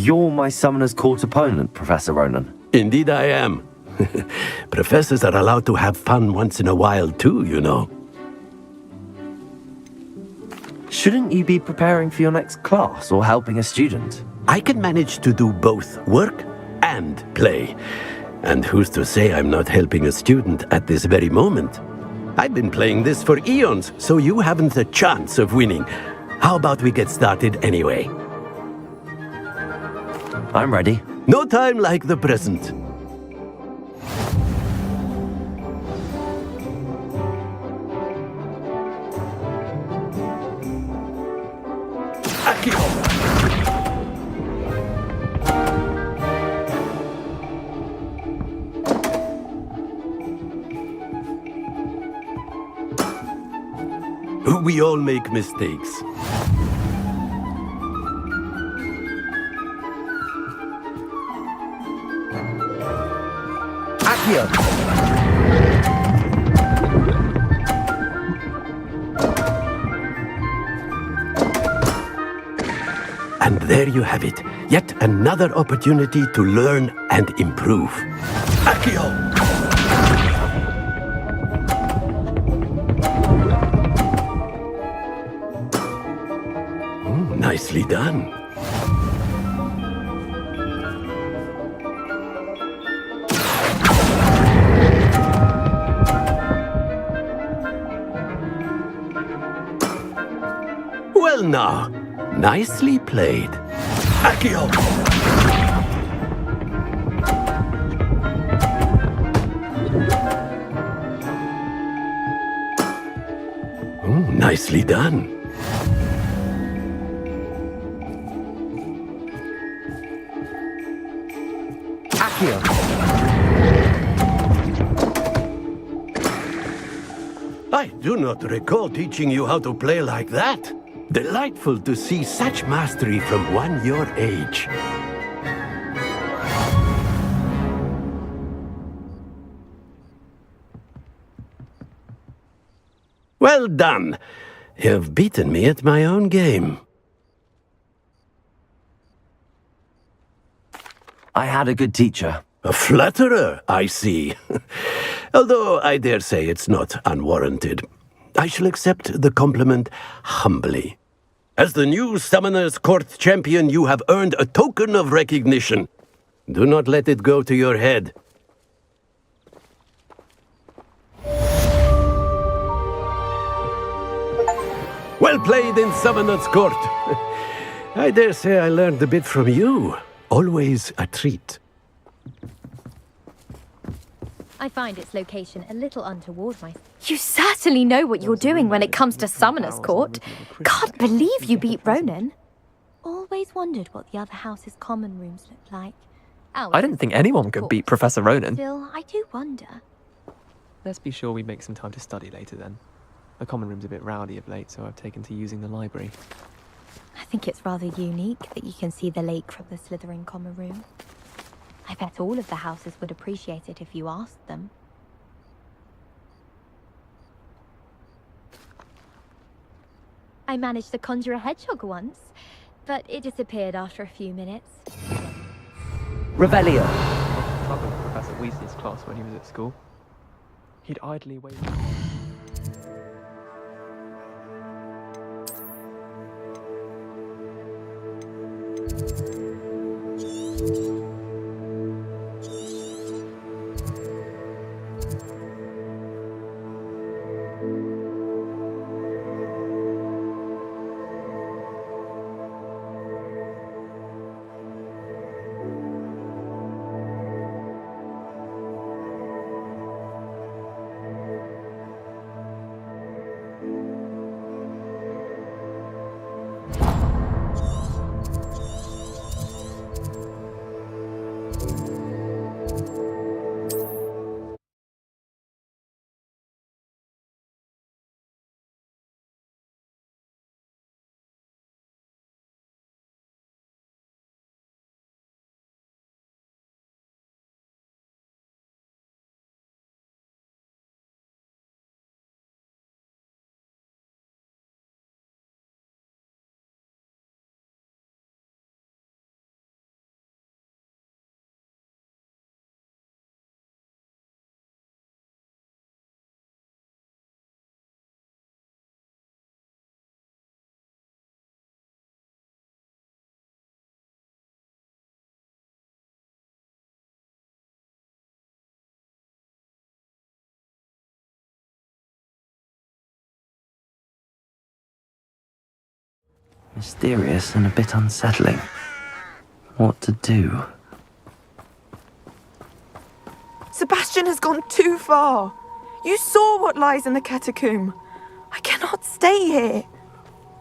You're my Summoner's Court opponent, Professor Ronan. Indeed I am. Professors are allowed to have fun once in a while too, you know. Shouldn't you be preparing for your next class or helping a student? I can manage to do both work and play. And who's to say I'm not helping a student at this very moment? I've been playing this for eons, so you haven't a chance of winning. How about we get started anyway? I'm ready. No time like the present. We all make mistakes. Accio! And there you have it. Yet another opportunity to learn and improve. Accio! Nicely done. Well now, nicely played. Accio! Nicely done. I do not recall teaching you how to play like that. Delightful to see such mastery from one your age. Well done. You've beaten me at my own game. I had a good teacher. A flatterer, I see. Although I dare say it's not unwarranted. I shall accept the compliment humbly. As the new Summoner's Court champion, you have earned a token of recognition. Do not let it go to your head. Well played in Summoner's Court. I dare say I learned a bit from you. Always a treat. I find its location a little untoward myself. You certainly know what you're doing when it comes to Summoner's Court. Can't believe you beat Ronan. Always wondered what the other house's common rooms looked like. I didn't think anyone could beat Professor Ronan. Still, I do wonder. Let's be sure we make some time to study later then. The common room's a bit rowdy of late, so I've taken to using the library. I think it's rather unique that you can see the lake from the Slytherin common room. I bet all of the houses would appreciate it if you asked them. I managed to conjure a hedgehog once, but it disappeared after a few minutes. Revelio. Trouble with Professor Weasley's class when he was at school. He'd idly wait. Mysterious and a bit unsettling. What to do? Sebastian has gone too far. You saw what lies in the catacomb. I cannot stay here.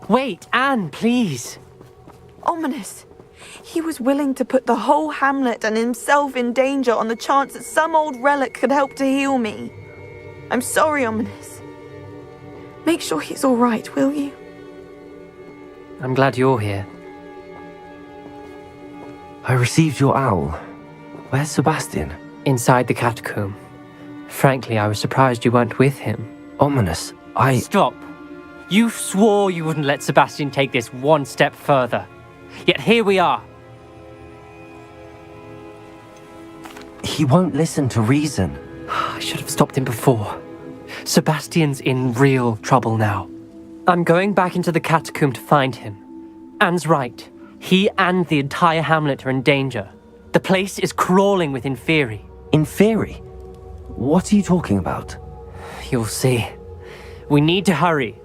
Wait, Anne, please. Ominous. He was willing to put the whole hamlet and himself in danger on the chance that some old relic could help to heal me. I'm sorry, Ominous. Make sure he's all right, will you? I'm glad you're here. I received your owl. Where's Sebastian? Inside the catacomb. Frankly, I was surprised you weren't with him. Ominous, Stop. You swore you wouldn't let Sebastian take this one step further. Yet here we are. He won't listen to reason. I should have stopped him before. Sebastian's in real trouble now. I'm going back into the catacomb to find him. Anne's right. He and the entire hamlet are in danger. The place is crawling with Inferi. Inferi? What are you talking about? You'll see. We need to hurry.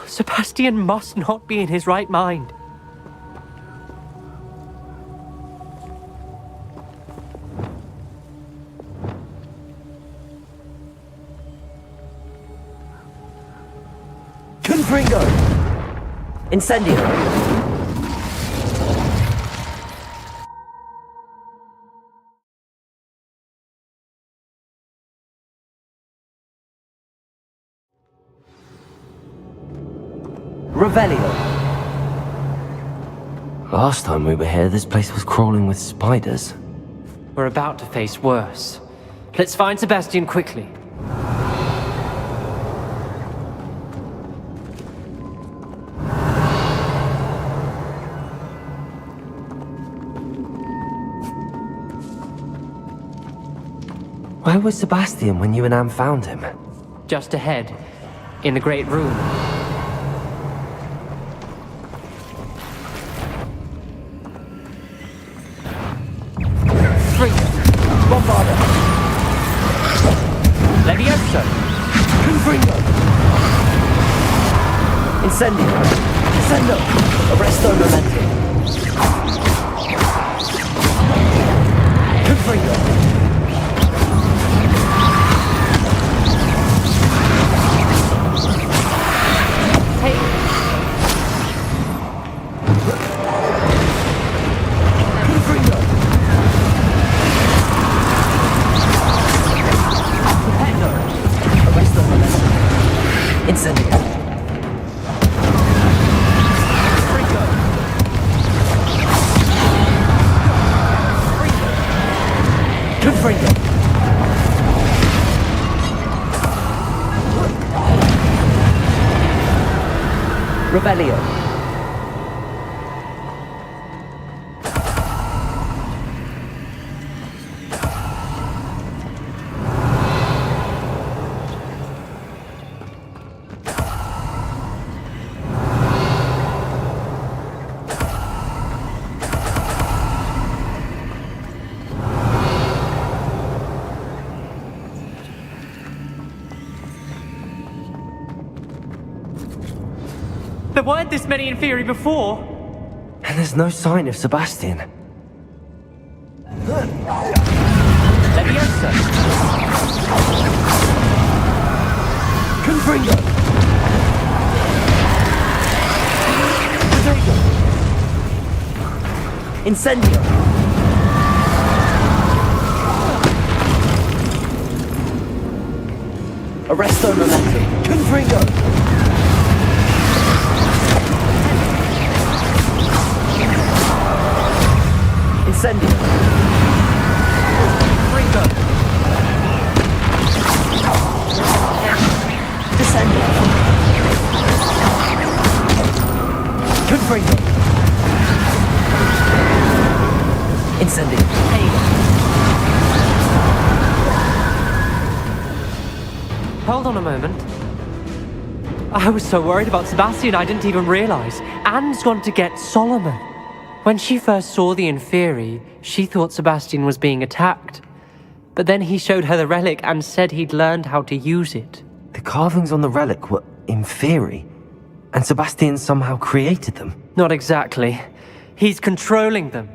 Sebastian must not be in his right mind. Confringo! Incendio! Revelio! Last time we were here, this place was crawling with spiders. We're about to face worse. Let's find Sebastian quickly. Where was Sebastian when you and Anne found him? Just ahead, in the great room. Bombarda! Levioso! Confringo! Incendio! Descendo! Arresto Momento! Confringo! Rebellion. There weren't this many Inferi before. And there's no sign of Sebastian. Leviosa! Confringo! Rodrigo! Incendio! Arresto Momento! Confringo! Incendio! Confringo! Descendo! Confringo! Incendio! Hold on a moment. I was so worried about Sebastian I didn't even realize. Anne's gone to get Solomon. When she first saw the Inferi, she thought Sebastian was being attacked. But then he showed her the relic and said he'd learned how to use it. The carvings on the relic were Inferi. And Sebastian somehow created them. Not exactly. He's controlling them.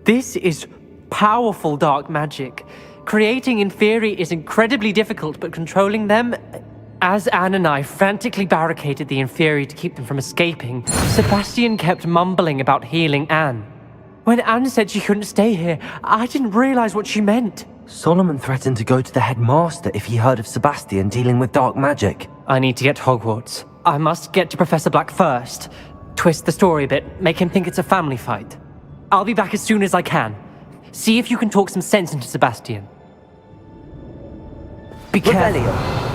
This is powerful dark magic. Creating in theory is incredibly difficult, but controlling them... As Anne and I frantically barricaded the inferi to keep them from escaping, Sebastian kept mumbling about healing Anne. When Anne said she couldn't stay here, I didn't realize what she meant. Solomon threatened to go to the headmaster if he heard of Sebastian dealing with dark magic. I need to get to Hogwarts. I must get to Professor Black first. Twist the story a bit, make him think it's a family fight. I'll be back as soon as I can. See if you can talk some sense into Sebastian. Be careful. Revelio.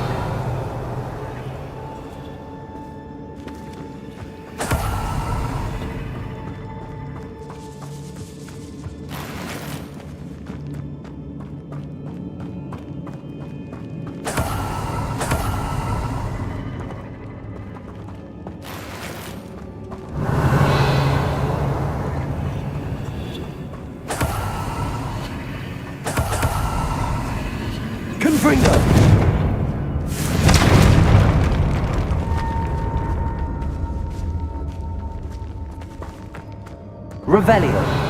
Revelio.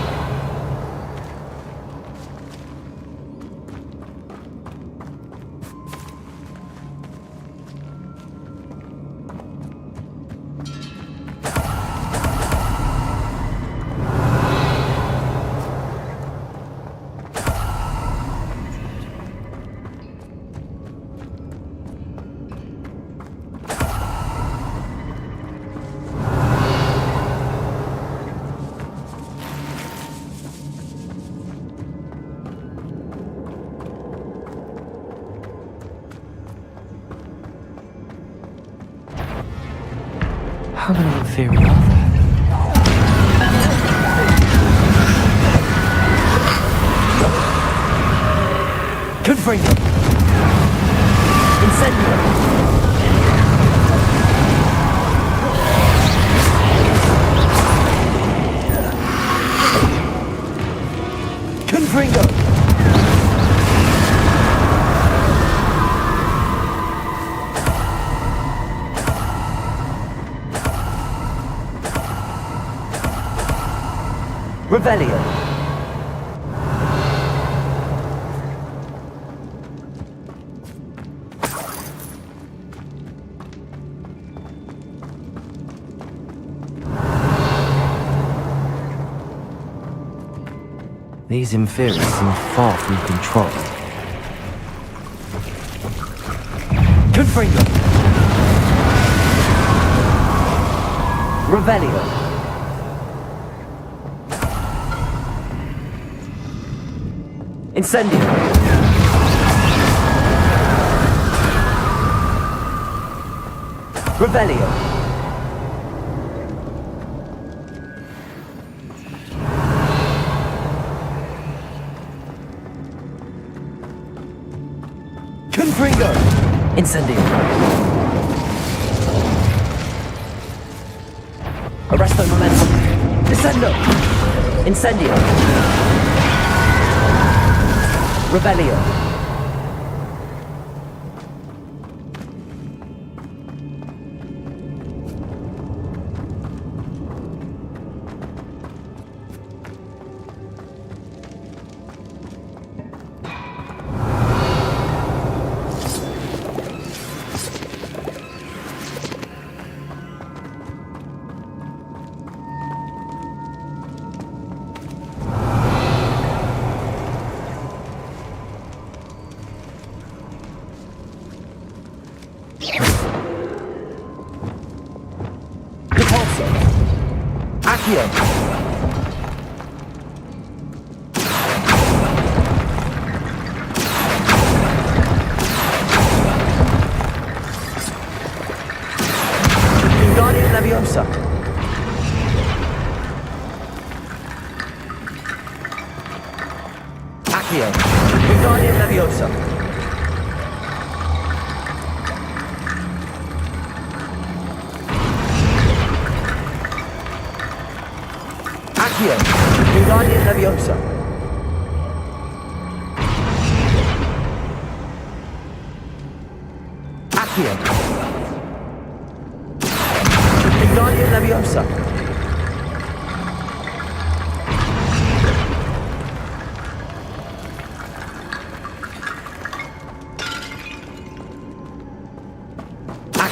How many inferi are there? Confringo. Incendio. Confringo. Revelio. These inferi seem far from control. Confringo. Revelio. Incendio. Revelio. Confringo. Incendio. Arresto momentum. Descendo. Incendio. Revelio. Leviosa. Accio. Guardian Leviosa. Accio. Guardian Leviosa. Accio.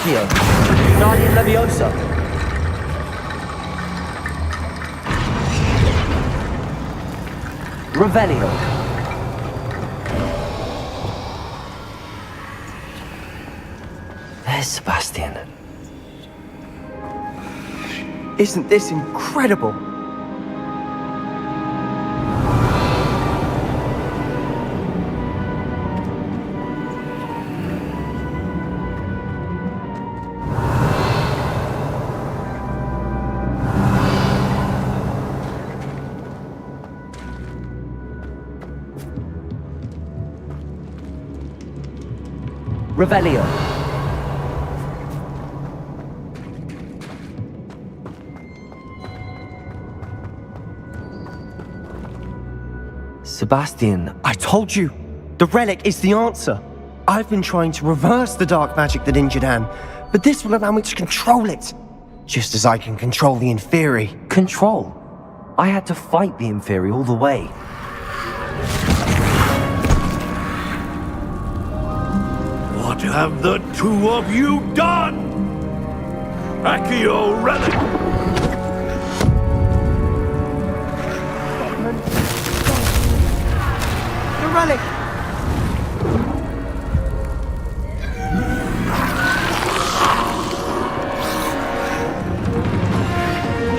Accio. Guardian Leviosa. Revelio. There's Sebastian. Isn't this incredible? Revelio. Sebastian. I told you! The relic is the answer! I've been trying to reverse the dark magic that injured Anne, but this will allow me to control it! Just as I can control the Inferi. Control. I had to fight the Inferi all the way. What have the two of you done? Accio relic! The relic!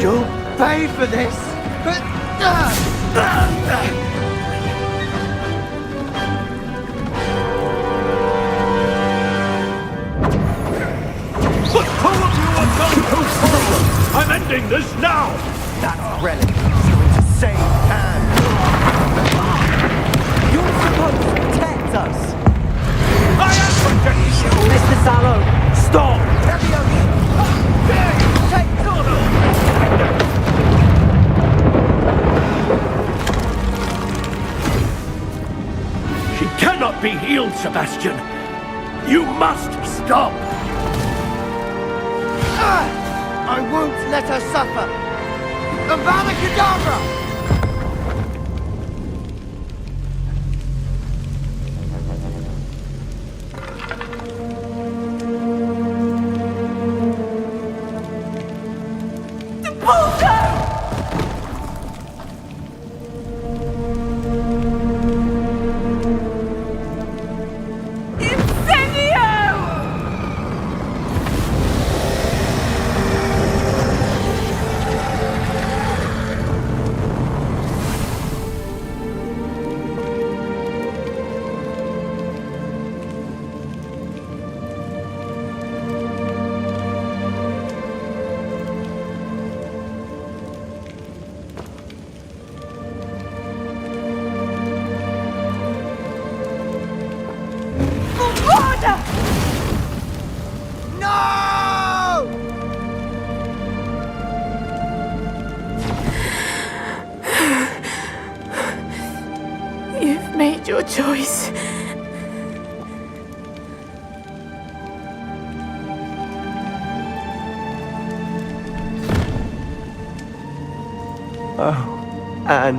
You'll pay for this! But two of you are going too forward! I'm ending this now! That relic is going to save Anne! You're supposed to protect us! I am protecting you! Mr. Sallow, stop! There you take She cannot be healed, Sebastian! You must stop! I won't let her suffer! Avada Kedavra! You've made your choice. Oh, Anne.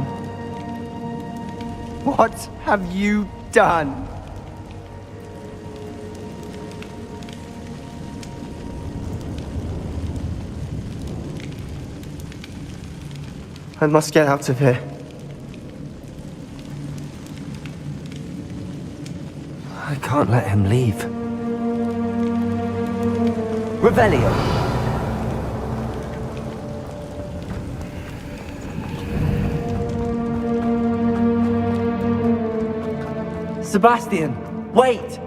What have you done? I must get out of here. I can't let him leave. Revelio. Sebastian, wait!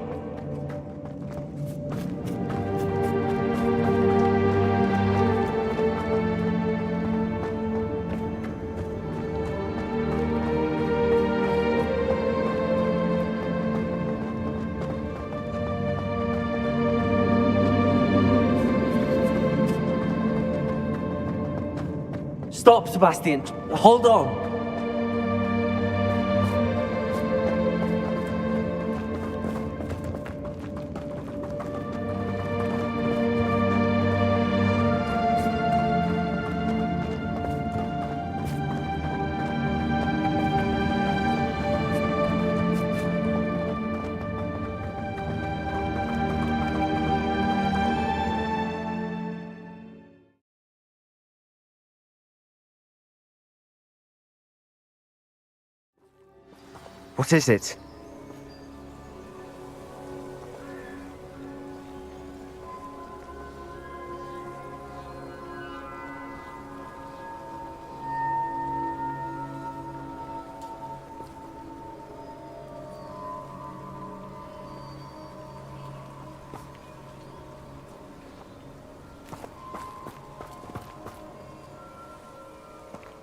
Stop, Sebastian. Hold on. What is it?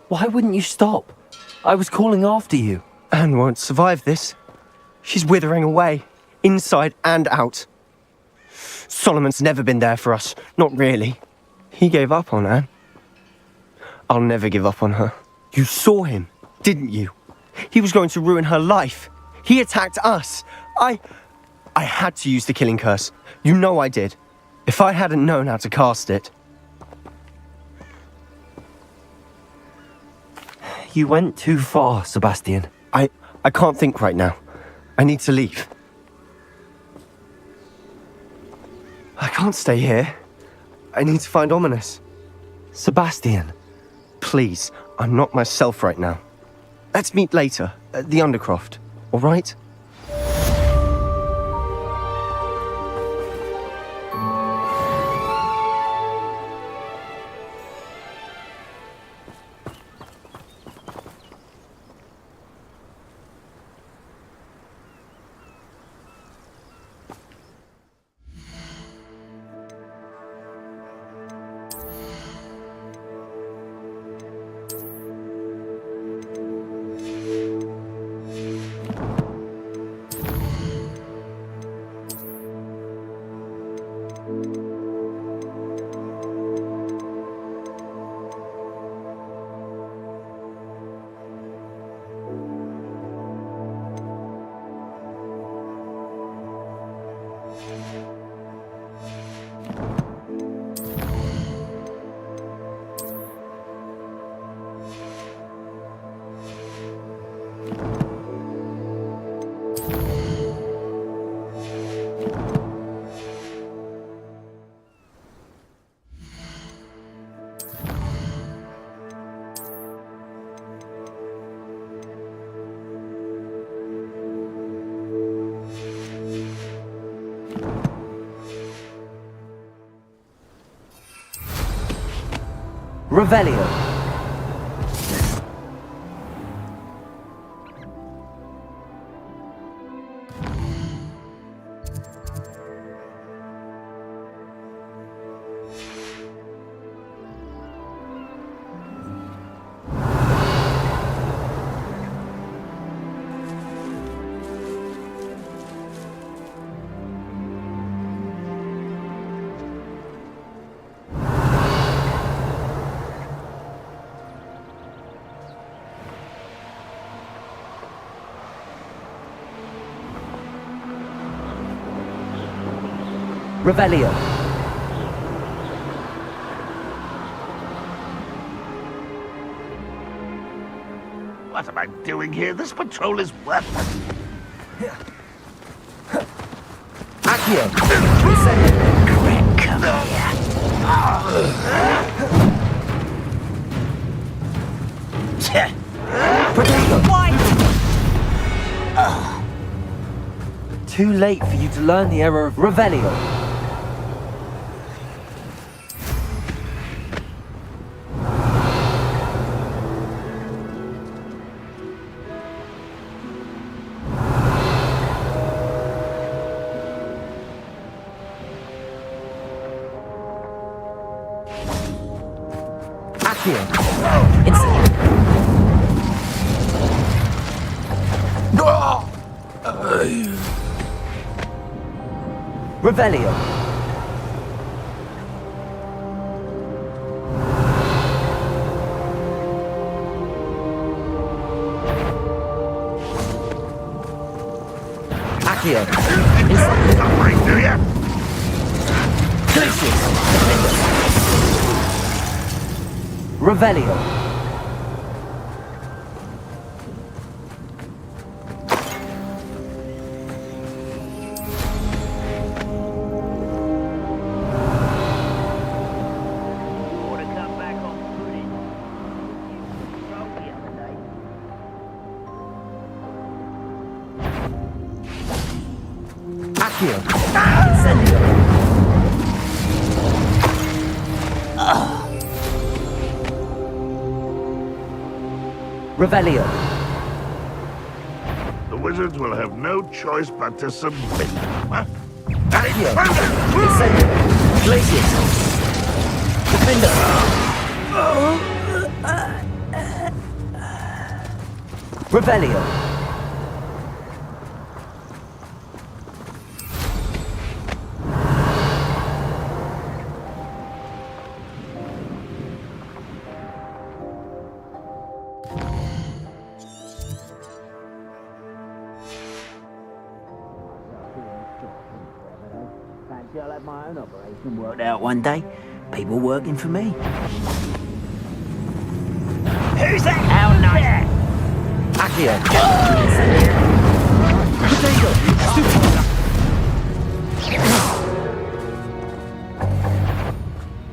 Why wouldn't you stop? I was calling after you. Anne won't survive this. She's withering away, inside and out. Solomon's never been there for us, not really. He gave up on Anne. I'll never give up on her. You saw him, didn't you? He was going to ruin her life. He attacked us. I had to use the killing curse. You know I did. If I hadn't known how to cast it. You went too far, Sebastian. I can't think right now. I need to leave. I can't stay here. I need to find Ominous. Sebastian. Please, I'm not myself right now. Let's meet later, at the Undercroft, all right? Revelio. Revelio. What am I doing here? This patrol is worthless. Accio. Quick, come here. Too late for you to learn the error of Revelio. Revelio. Accio. Suffering, do you? Revelio. Accio. Incendio. Revelio. The wizards will have no choice but to submit. Huh? Accio. Incendio. Glacius. Defender. Revelio. I'll have my own operation worked out one day. People working for me. Who's that? How nice. Accio.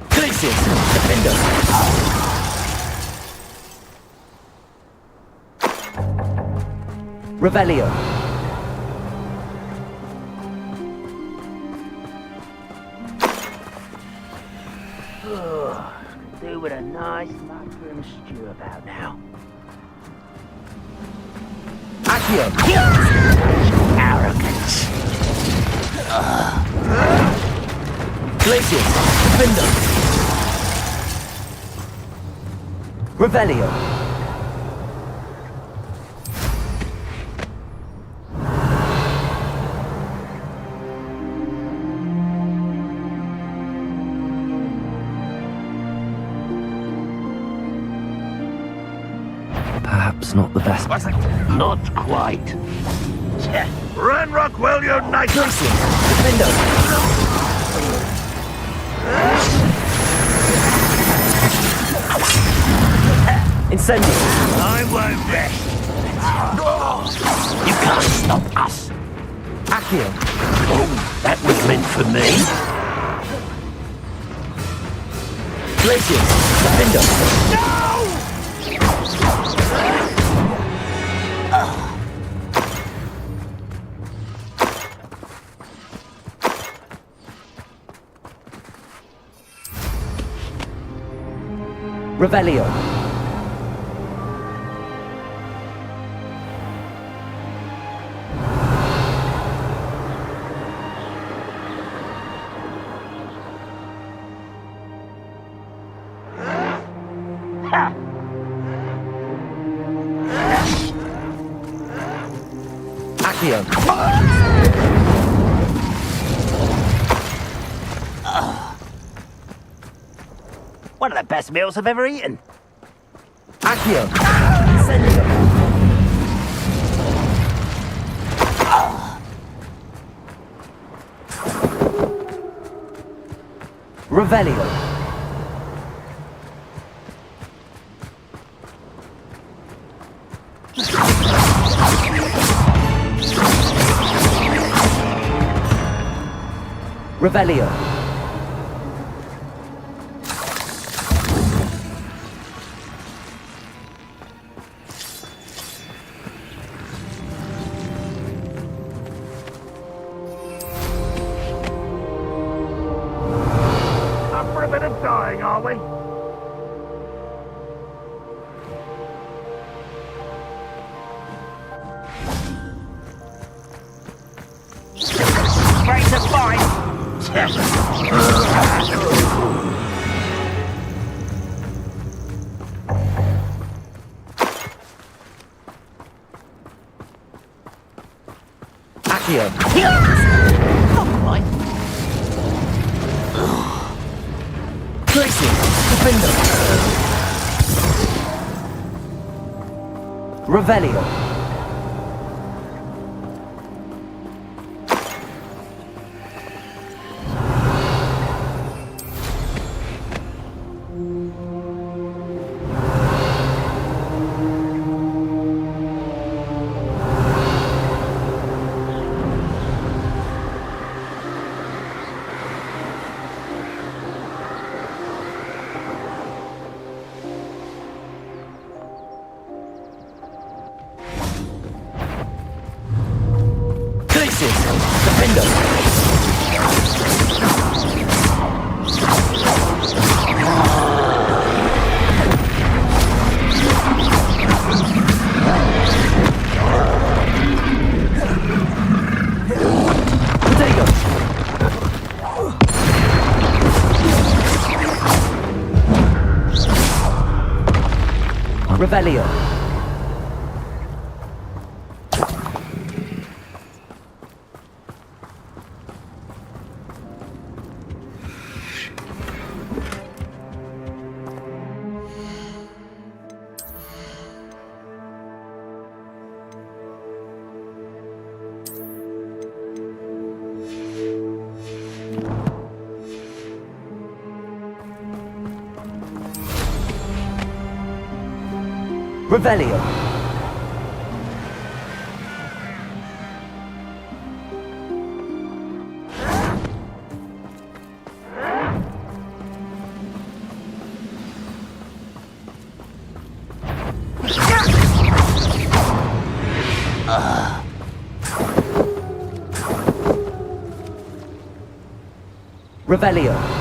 Glacius. Defender. Revelio. Do with a nice mushroom stew about now. Accio. Arrogance. Glacius. Defender. Revelio. Perhaps not the best. Not quite. Ranrock will unite. Glacius. Defender. Incendio. I won't rest. You can't stop us. Accio. Oh, that was meant for me. Glacius. Defender. Revelio. Accio. One of the best meals I've ever eaten. Accio. Incendio. Revelio. Revelio. Up for a bit of dying, are we? Great to find. Accio. Glacius. Defender. Revelio. Defender. Revelio. Revelio. Revelio.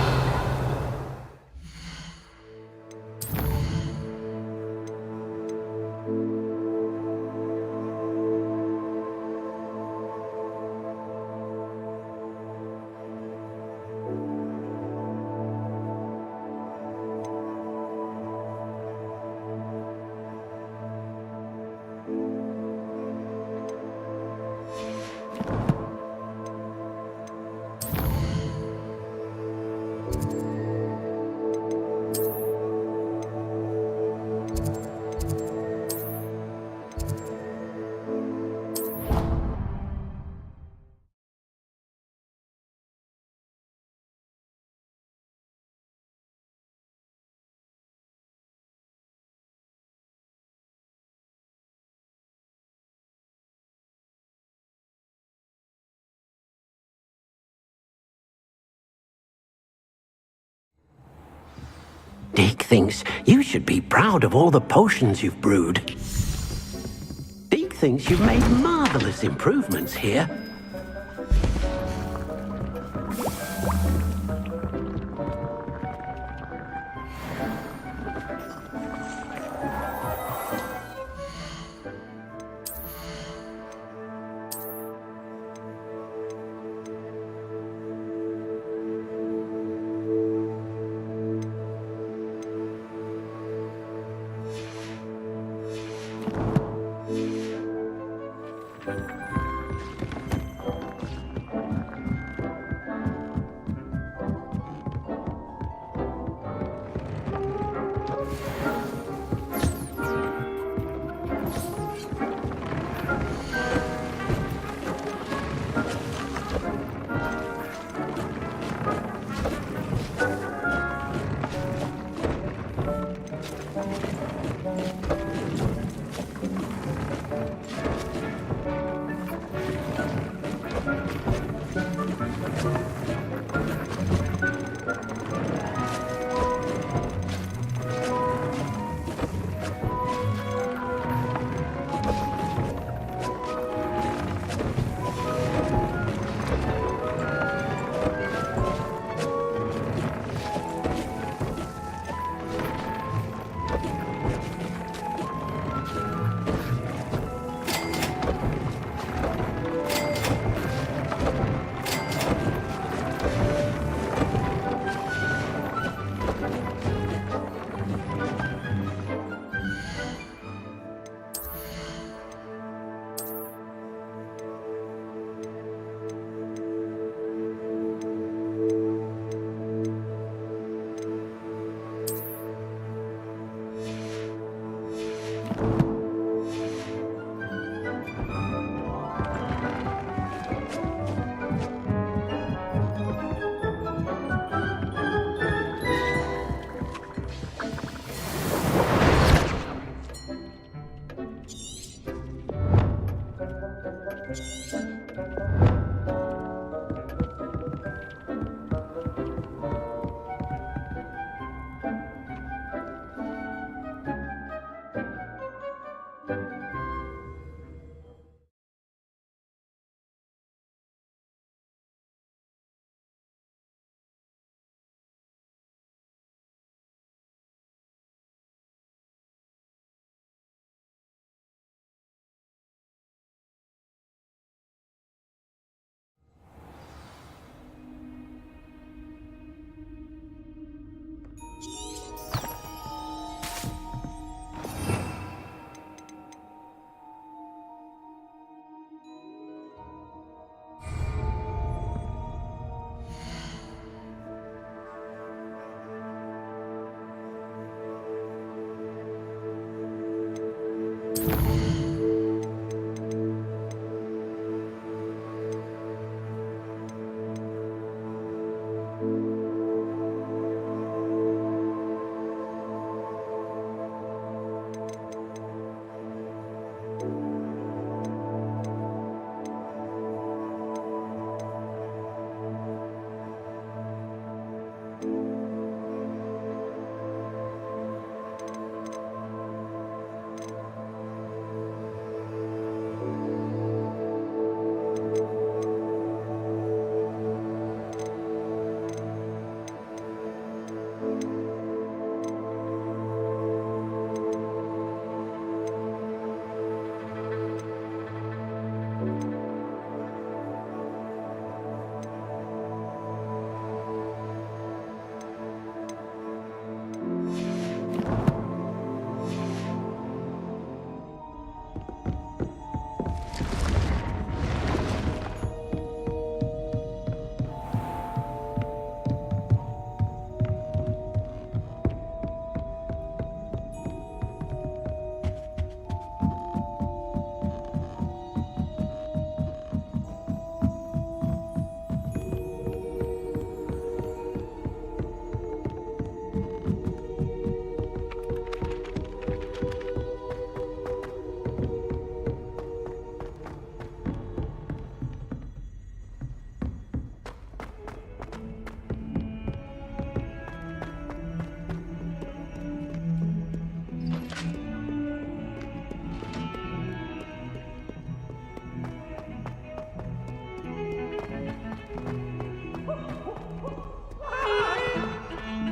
Dick thinks you should be proud of all the potions you've brewed. Dick thinks you've made marvelous improvements here.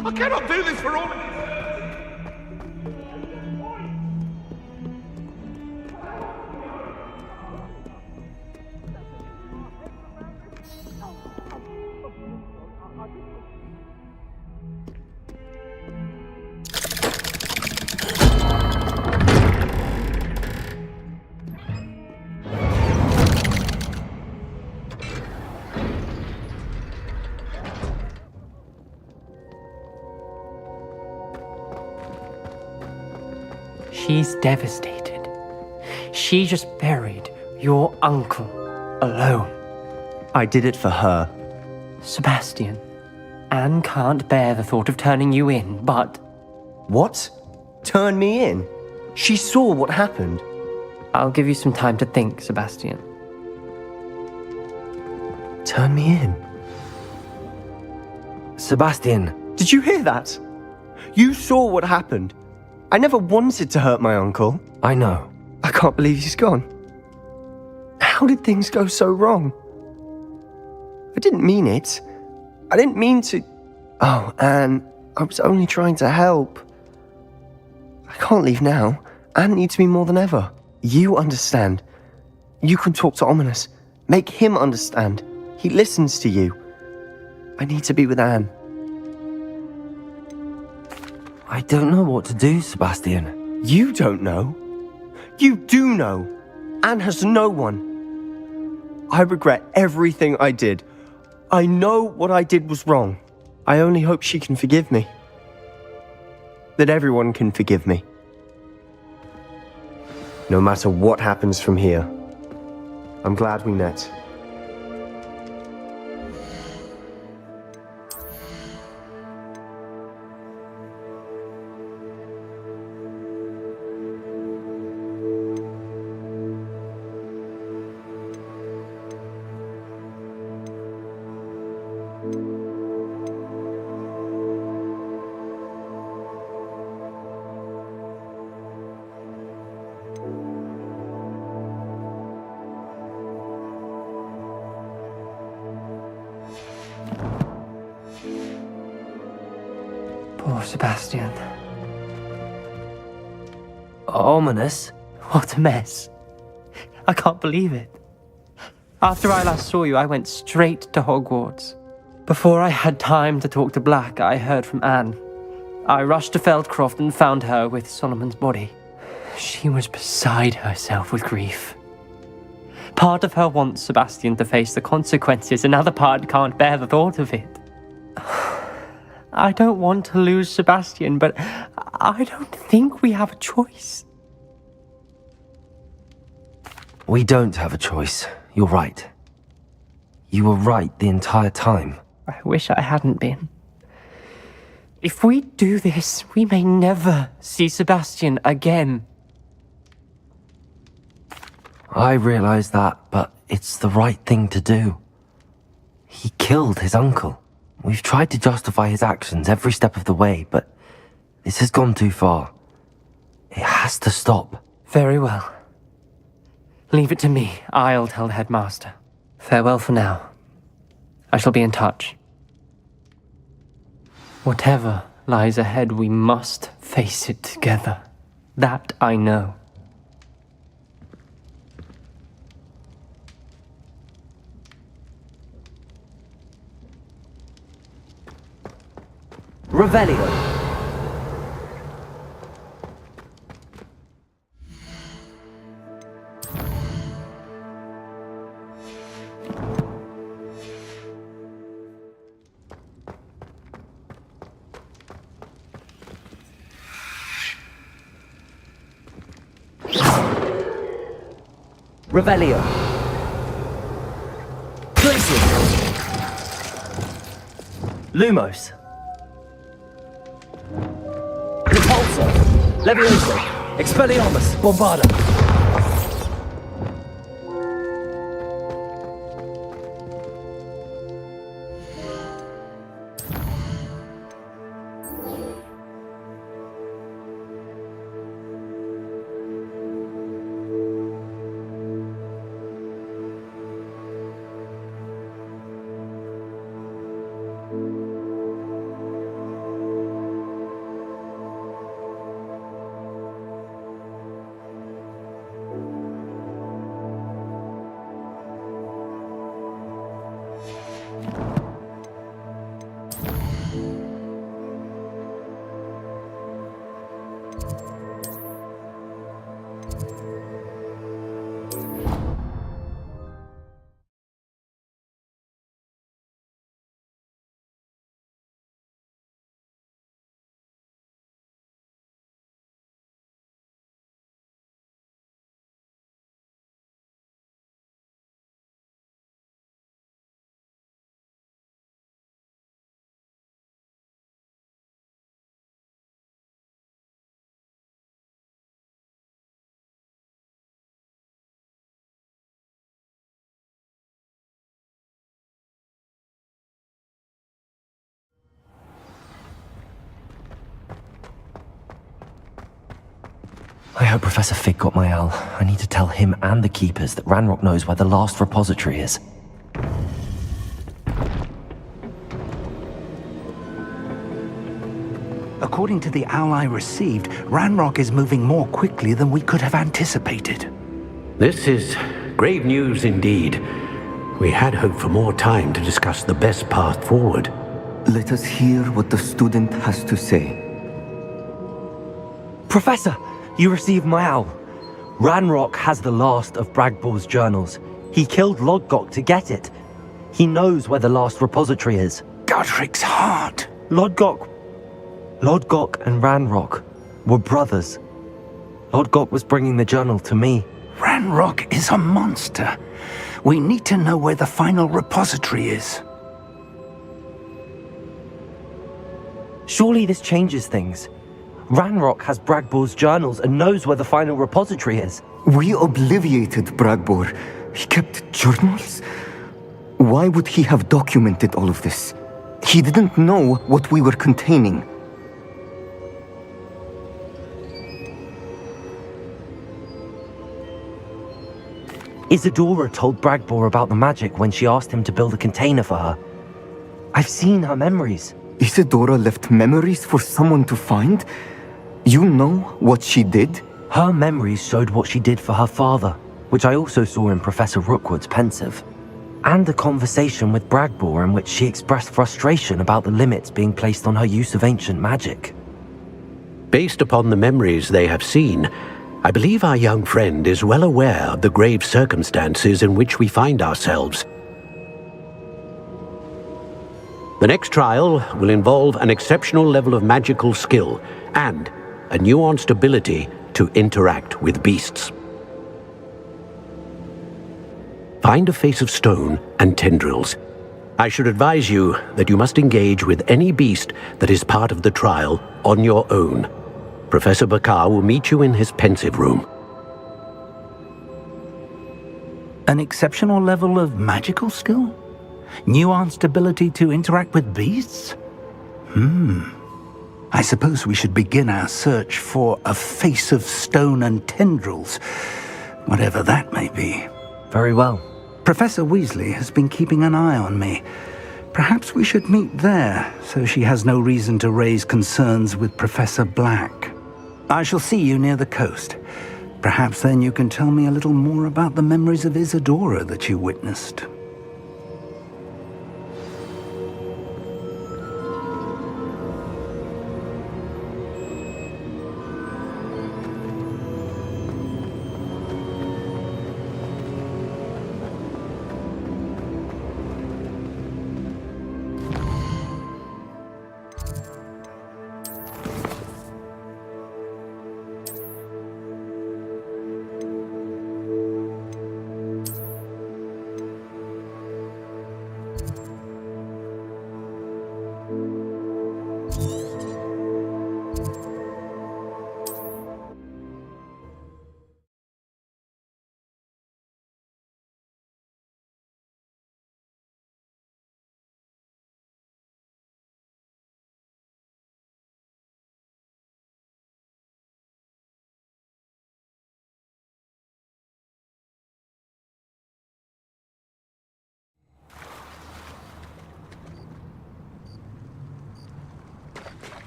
I cannot do this for all of you. She's devastated. She just buried your uncle alone. I did it for her. Sebastian, Anne can't bear the thought of turning you in, but... What? Turn me in? She saw what happened. I'll give you some time to think, Sebastian. Turn me in? Sebastian, Did you hear that? You saw what happened. I never wanted to hurt my uncle. I know. I can't believe he's gone. How did things go so wrong? I didn't mean it. I didn't mean to... Oh, Anne, I was only trying to help. I can't leave now. Anne needs me more than ever. You understand. You can talk to Ominous. Make him understand. He listens to you. I need to be with Anne. I don't know what to do, Sebastian. You don't know. You do know. Anne has no one. I regret everything I did. I know what I did was wrong. I only hope she can forgive me. That everyone can forgive me. No matter what happens from here, I'm glad we met. Poor Sebastian. Ominous? What a mess. I can't believe it. After I last saw you, I went straight to Hogwarts. Before I had time to talk to Black, I heard from Anne. I rushed to Feldcroft and found her with Solomon's body. She was beside herself with grief. Part of her wants Sebastian to face the consequences, another part can't bear the thought of it. I don't want to lose Sebastian, but I don't think we have a choice. We don't have a choice. You're right. You were right the entire time. I wish I hadn't been. If we do this, we may never see Sebastian again. I realize that, but it's the right thing to do. He killed his uncle. We've tried to justify his actions every step of the way, but this has gone too far. It has to stop. Very well. Leave it to me. I'll tell the headmaster. Farewell for now. I shall be in touch. Whatever lies ahead, we must face it together. That I know. Revelio. Revelio. Glacius. Lumos. Repulsor. Levioso. Expelliarmus. Bombarda. I hope Professor Fig got my owl. I need to tell him and the keepers that Ranrock knows where the last repository is. According to the owl I received, Ranrock is moving more quickly than we could have anticipated. This is grave news indeed. We had hoped for more time to discuss the best path forward. Let us hear what the student has to say. Professor, you received my owl. Ranrock has the last of Bragbor's journals. He killed Lodgok to get it. He knows where the last repository is. Godric's heart. Lodgok and Ranrock were brothers. Lodgok was bringing the journal to me. Ranrock is a monster. We need to know where the final repository is. Surely this changes things. Ranrock has Bragbor's journals and knows where the final repository is. We obliviated Bragbor. He kept journals? Why would he have documented all of this? He didn't know what we were containing. Isadora told Bragbor about the magic when she asked him to build a container for her. I've seen her memories. Isadora left memories for someone to find? You know what she did? Her memories showed what she did for her father, which I also saw in Professor Rookwood's pensive. And a conversation with Bragbor in which she expressed frustration about the limits being placed on her use of ancient magic. Based upon the memories they have seen, I believe our young friend is well aware of the grave circumstances in which we find ourselves. The next trial will involve an exceptional level of magical skill and a nuanced ability to interact with beasts. Find a face of stone and tendrils. I should advise you that you must engage with any beast that is part of the trial on your own. Professor Bakara will meet you in his pensive room. An exceptional level of magical skill? Nuanced ability to interact with beasts? I suppose we should begin our search for a face of stone and tendrils, whatever that may be. Very well. Professor Weasley has been keeping an eye on me. Perhaps we should meet there, so she has no reason to raise concerns with Professor Black. I shall see you near the coast. Perhaps then you can tell me a little more about the memories of Isadora that you witnessed.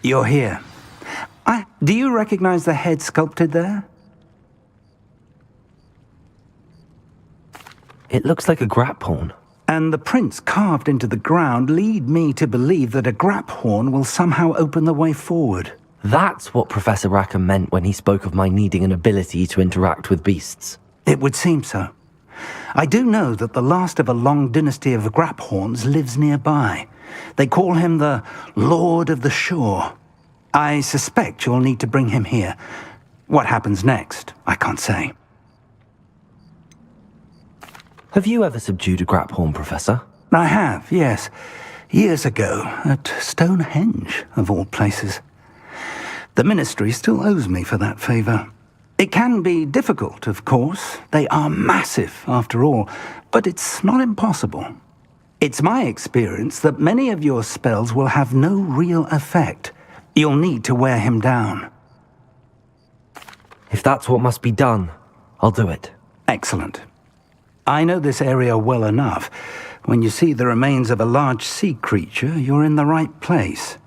You're here. Do you recognize the head sculpted there? It looks like a grap horn. And the prints carved into the ground lead me to believe that a grap horn will somehow open the way forward. That's what Professor Rackham meant when he spoke of my needing an ability to interact with beasts. It would seem so. I do know that the last of a long dynasty of grap horns lives nearby. They call him the Lord of the Shore. I suspect you'll need to bring him here. What happens next, I can't say. Have you ever subdued a grap horn, Professor? I have, yes. Years ago, at Stonehenge, of all places. The Ministry still owes me for that favor. It can be difficult, of course. They are massive, after all, but it's not impossible. It's my experience that many of your spells will have no real effect. You'll need to wear him down. If that's what must be done, I'll do it. Excellent. I know this area well enough. When you see the remains of a large sea creature, you're in the right place.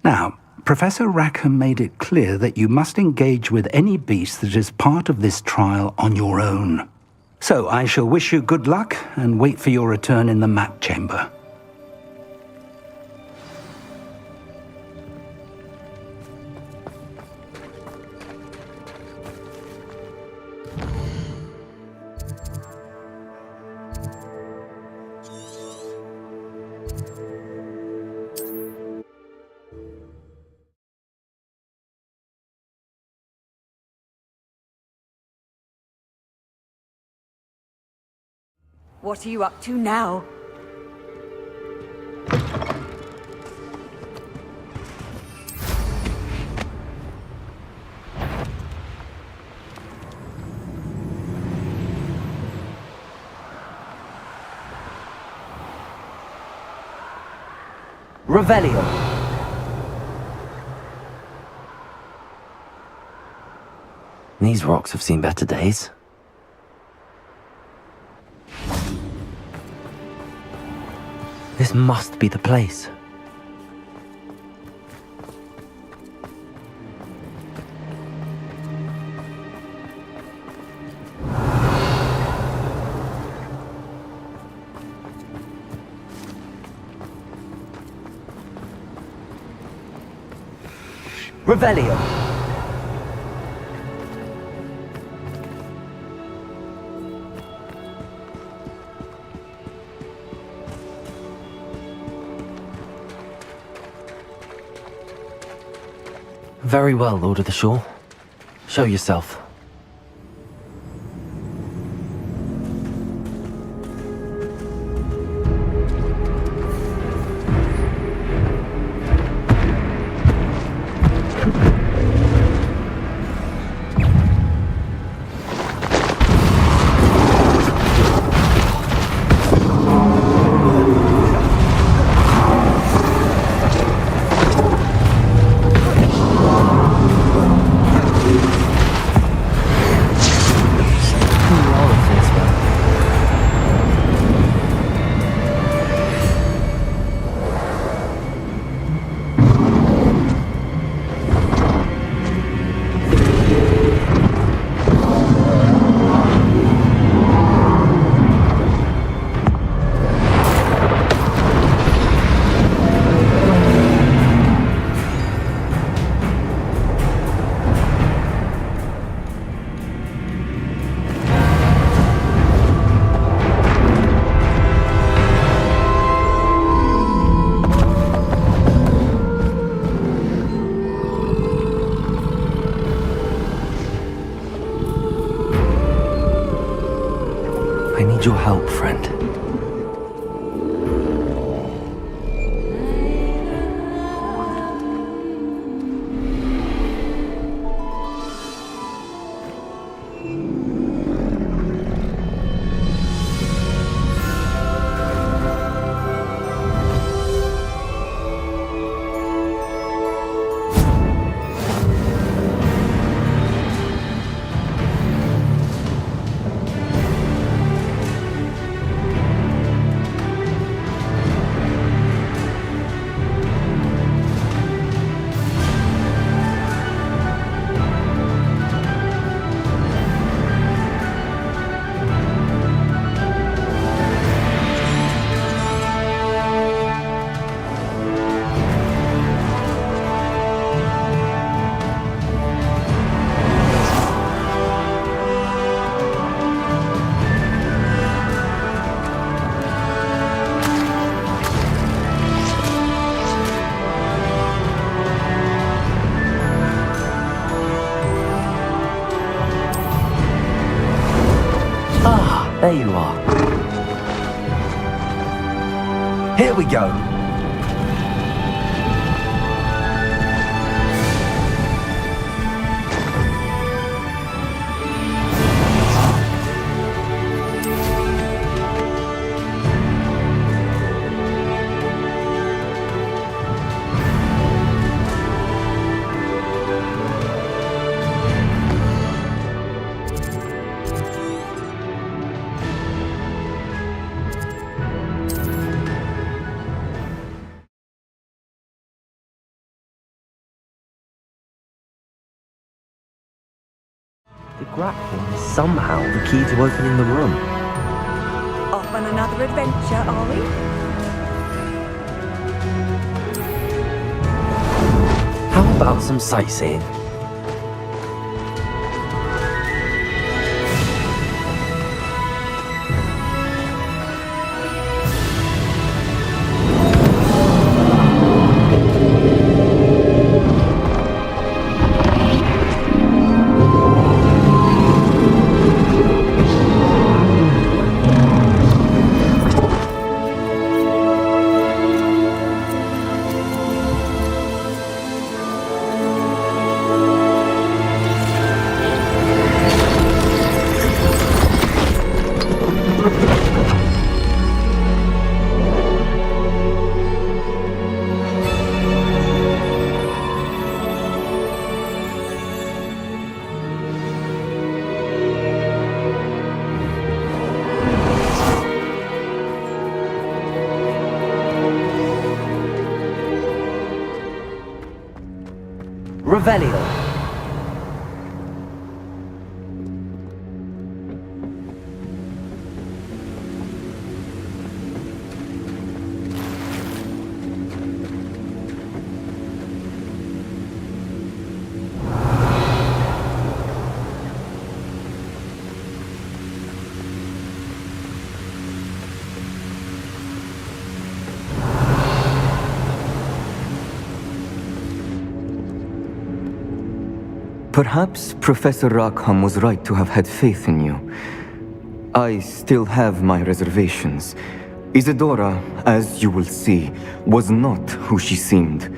Now, Professor Rackham made it clear that you must engage with any beast that is part of this trial on your own. So I shall wish you good luck and wait for your return in the map chamber. What are you up to now? Revelio. These rocks have seen better days. This must be the place. Revelio. Very well, Lord of the Shore. Show yourself. I need your help, friend. There you are. Here we go. Grappling is somehow the key to opening the room. Off on another adventure, are we? How about some sightseeing? Revelio. Perhaps Professor Rackham was right to have had faith in you. I still have my reservations. Isadora, as you will see, was not who she seemed.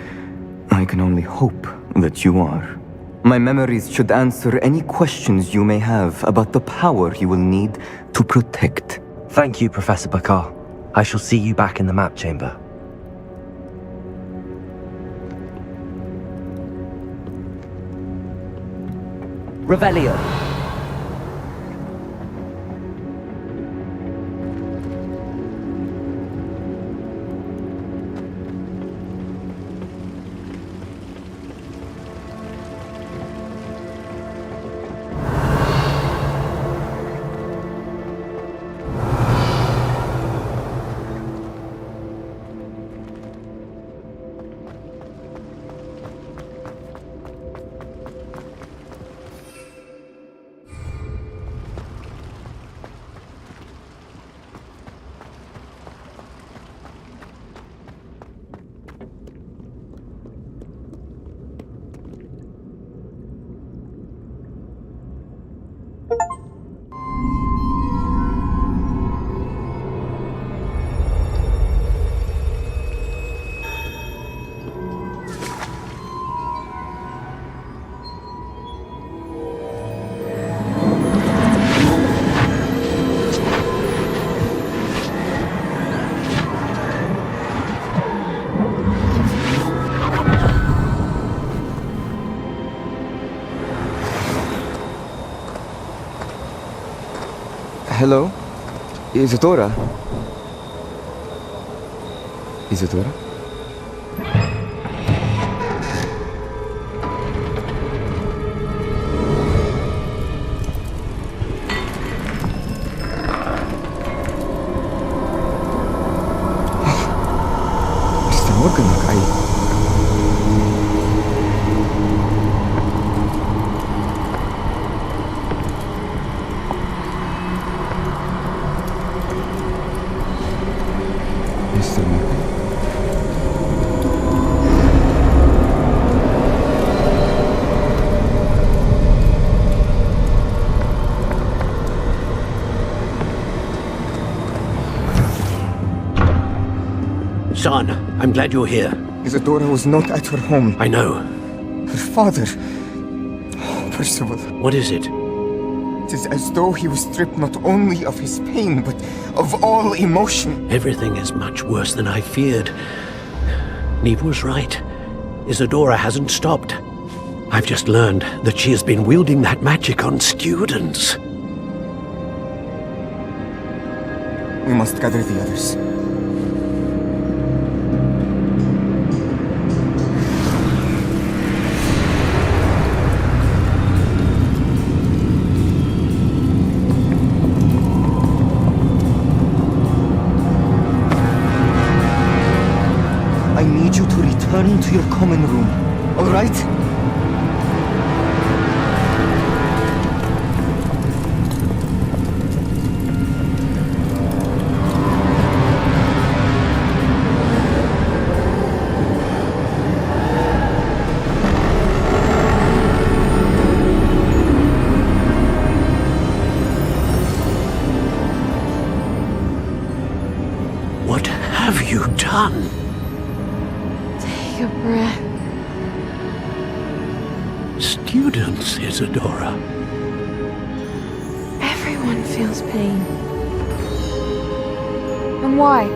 I can only hope that you are. My memories should answer any questions you may have about the power you will need to protect. Thank you, Professor Bakara. I shall see you back in the map chamber. Revelio. Hello? Isadora? Isadora? Mr. Morgan, Son, I'm glad you're here. Isadora was not at her home. I know. Her father... Percival. What is it? It is as though he was stripped not only of his pain, but of all emotion. Everything is much worse than I feared. Neve was right. Isadora hasn't stopped. I've just learned that she has been wielding that magic on students. We must gather the others. need you to return to your common room, all right? What have you done? Take a breath. Students, Isadora. Everyone feels pain. And why?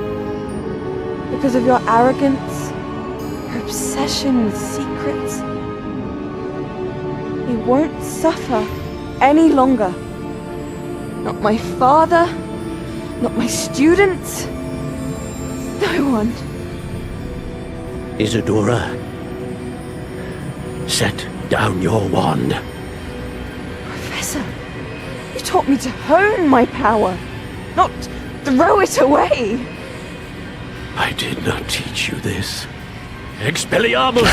Because of your arrogance? Your obsession with secrets? He won't suffer any longer. Not my father, not my students, no one. Isadora, set down your wand. Professor, you taught me to hone my power, not throw it away. I did not teach you this. Expelliarmus!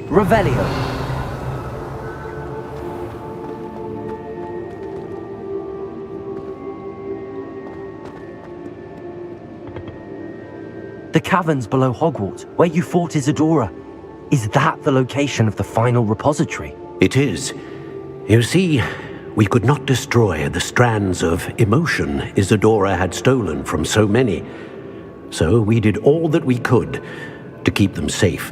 Revelio. The caverns below Hogwarts, where you fought Isadora. Is that the location of the final repository? It is. You see, we could not destroy the strands of emotion Isadora had stolen from so many. So we did all that we could to keep them safe.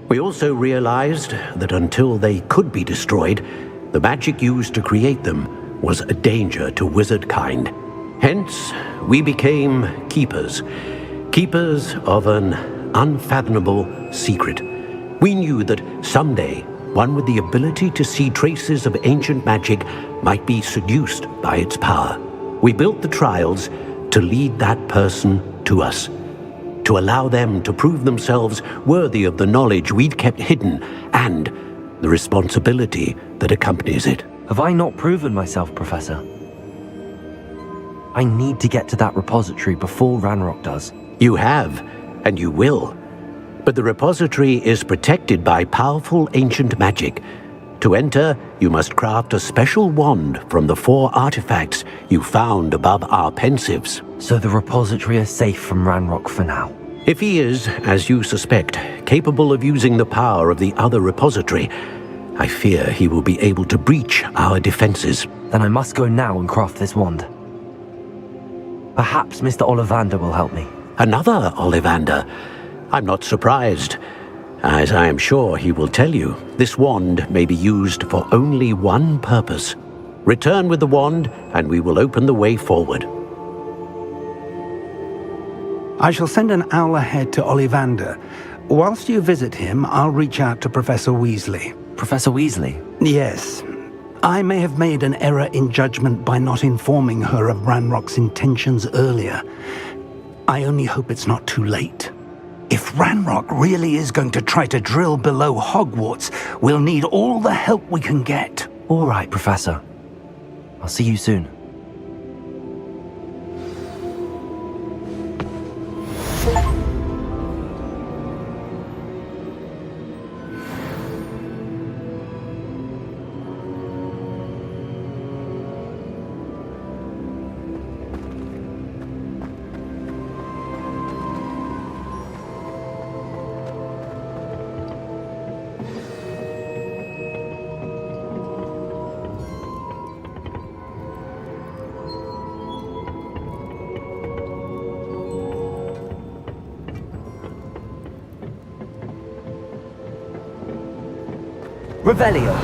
We also realized that until they could be destroyed, the magic used to create them was a danger to wizard kind. Hence, we became keepers. Keepers of an unfathomable secret. We knew that someday, one with the ability to see traces of ancient magic might be seduced by its power. We built the trials to lead that person to us, to allow them to prove themselves worthy of the knowledge we'd kept hidden and the responsibility that accompanies it. Have I not proven myself, Professor? I need to get to that repository before Ranrock does. You have, and you will. But the repository is protected by powerful ancient magic. To enter, you must craft a special wand from the 4 artifacts you found above our pensives. So the repository is safe from Ranrock for now. If he is, as you suspect, capable of using the power of the other repository, I fear he will be able to breach our defenses. Then I must go now and craft this wand. Perhaps Mr. Ollivander will help me. Another Ollivander? I'm not surprised. As I am sure he will tell you, this wand may be used for only one purpose. Return with the wand, and we will open the way forward. I shall send an owl ahead to Ollivander. Whilst you visit him, I'll reach out to Professor Weasley. Professor Weasley? Yes. I may have made an error in judgment by not informing her of Ranrock's intentions earlier. I only hope it's not too late. If Ranrock really is going to try to drill below Hogwarts, we'll need all the help we can get. All right, Professor. I'll see you soon. Revelio.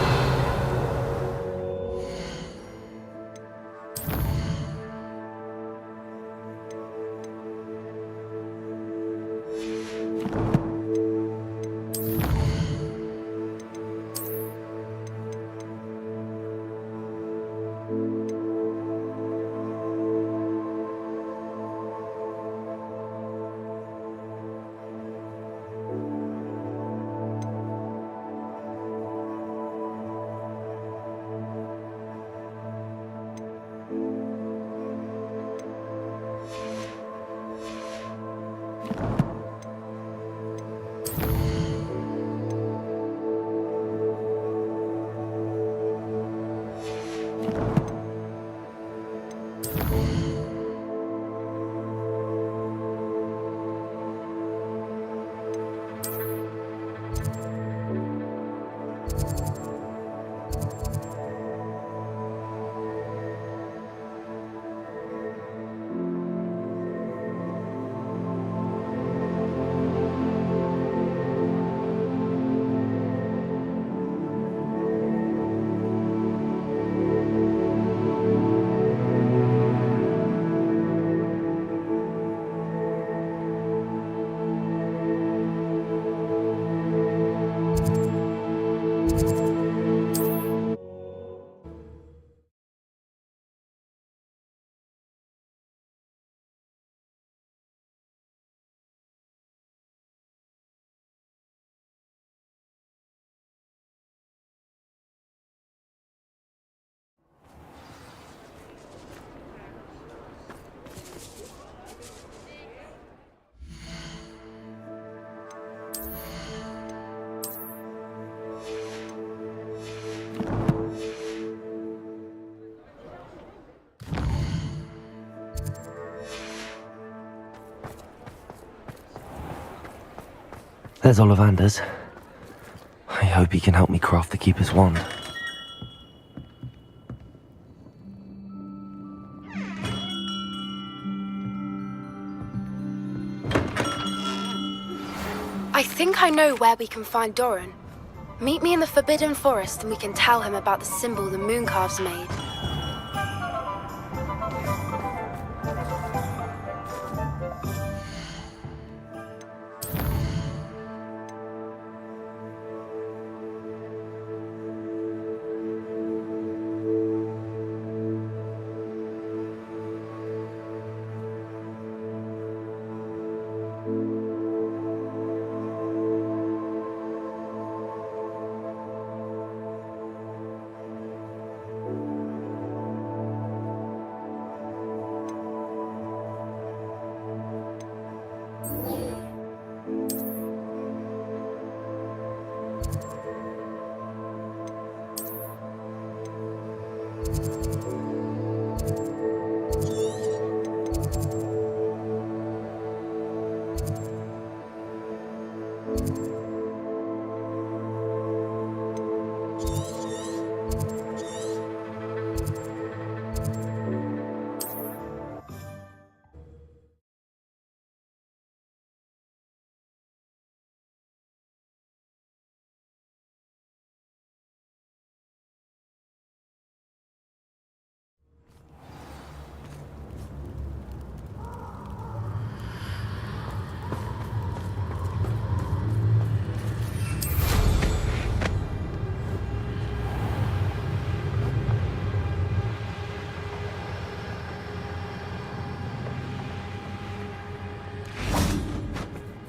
There's Ollivander's. I hope he can help me craft the Keeper's wand. I think I know where we can find Doran. Meet me in the Forbidden Forest and we can tell him about the symbol the Mooncalves made.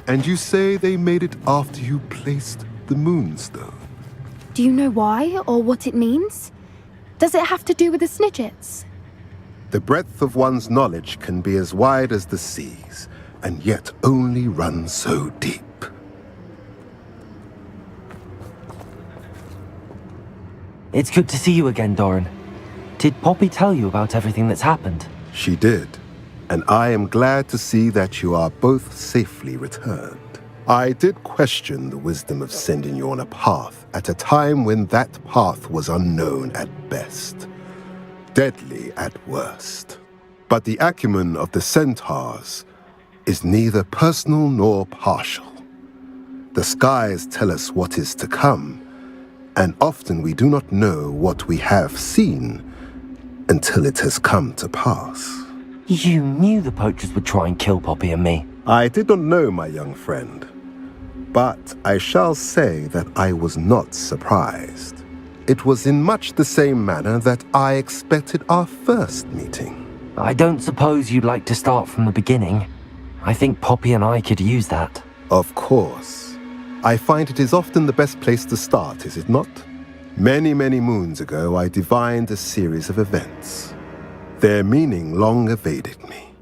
And you say they made it after you placed the Moonstone? Do you know why or what it means? Does it have to do with the Snidgets? The breadth of one's knowledge can be as wide as the seas, and yet only run so deep. It's good to see you again, Doran. Did Poppy tell you about everything that's happened? She did, and I am glad to see that you are both safely returned. I did question the wisdom of sending you on a path at a time when that path was unknown at best, deadly at worst. But the acumen of the centaurs is neither personal nor partial. The skies tell us what is to come, and often we do not know what we have seen until it has come to pass. You knew the poachers would try and kill Poppy and me. I did not know, my young friend, but I shall say that I was not surprised. It was in much the same manner that I expected our first meeting. I don't suppose you'd like to start from the beginning. I think Poppy and I could use that. Of course. I find it is often the best place to start, is it not? Many, many moons ago, I divined a series of events. Their meaning long evaded me,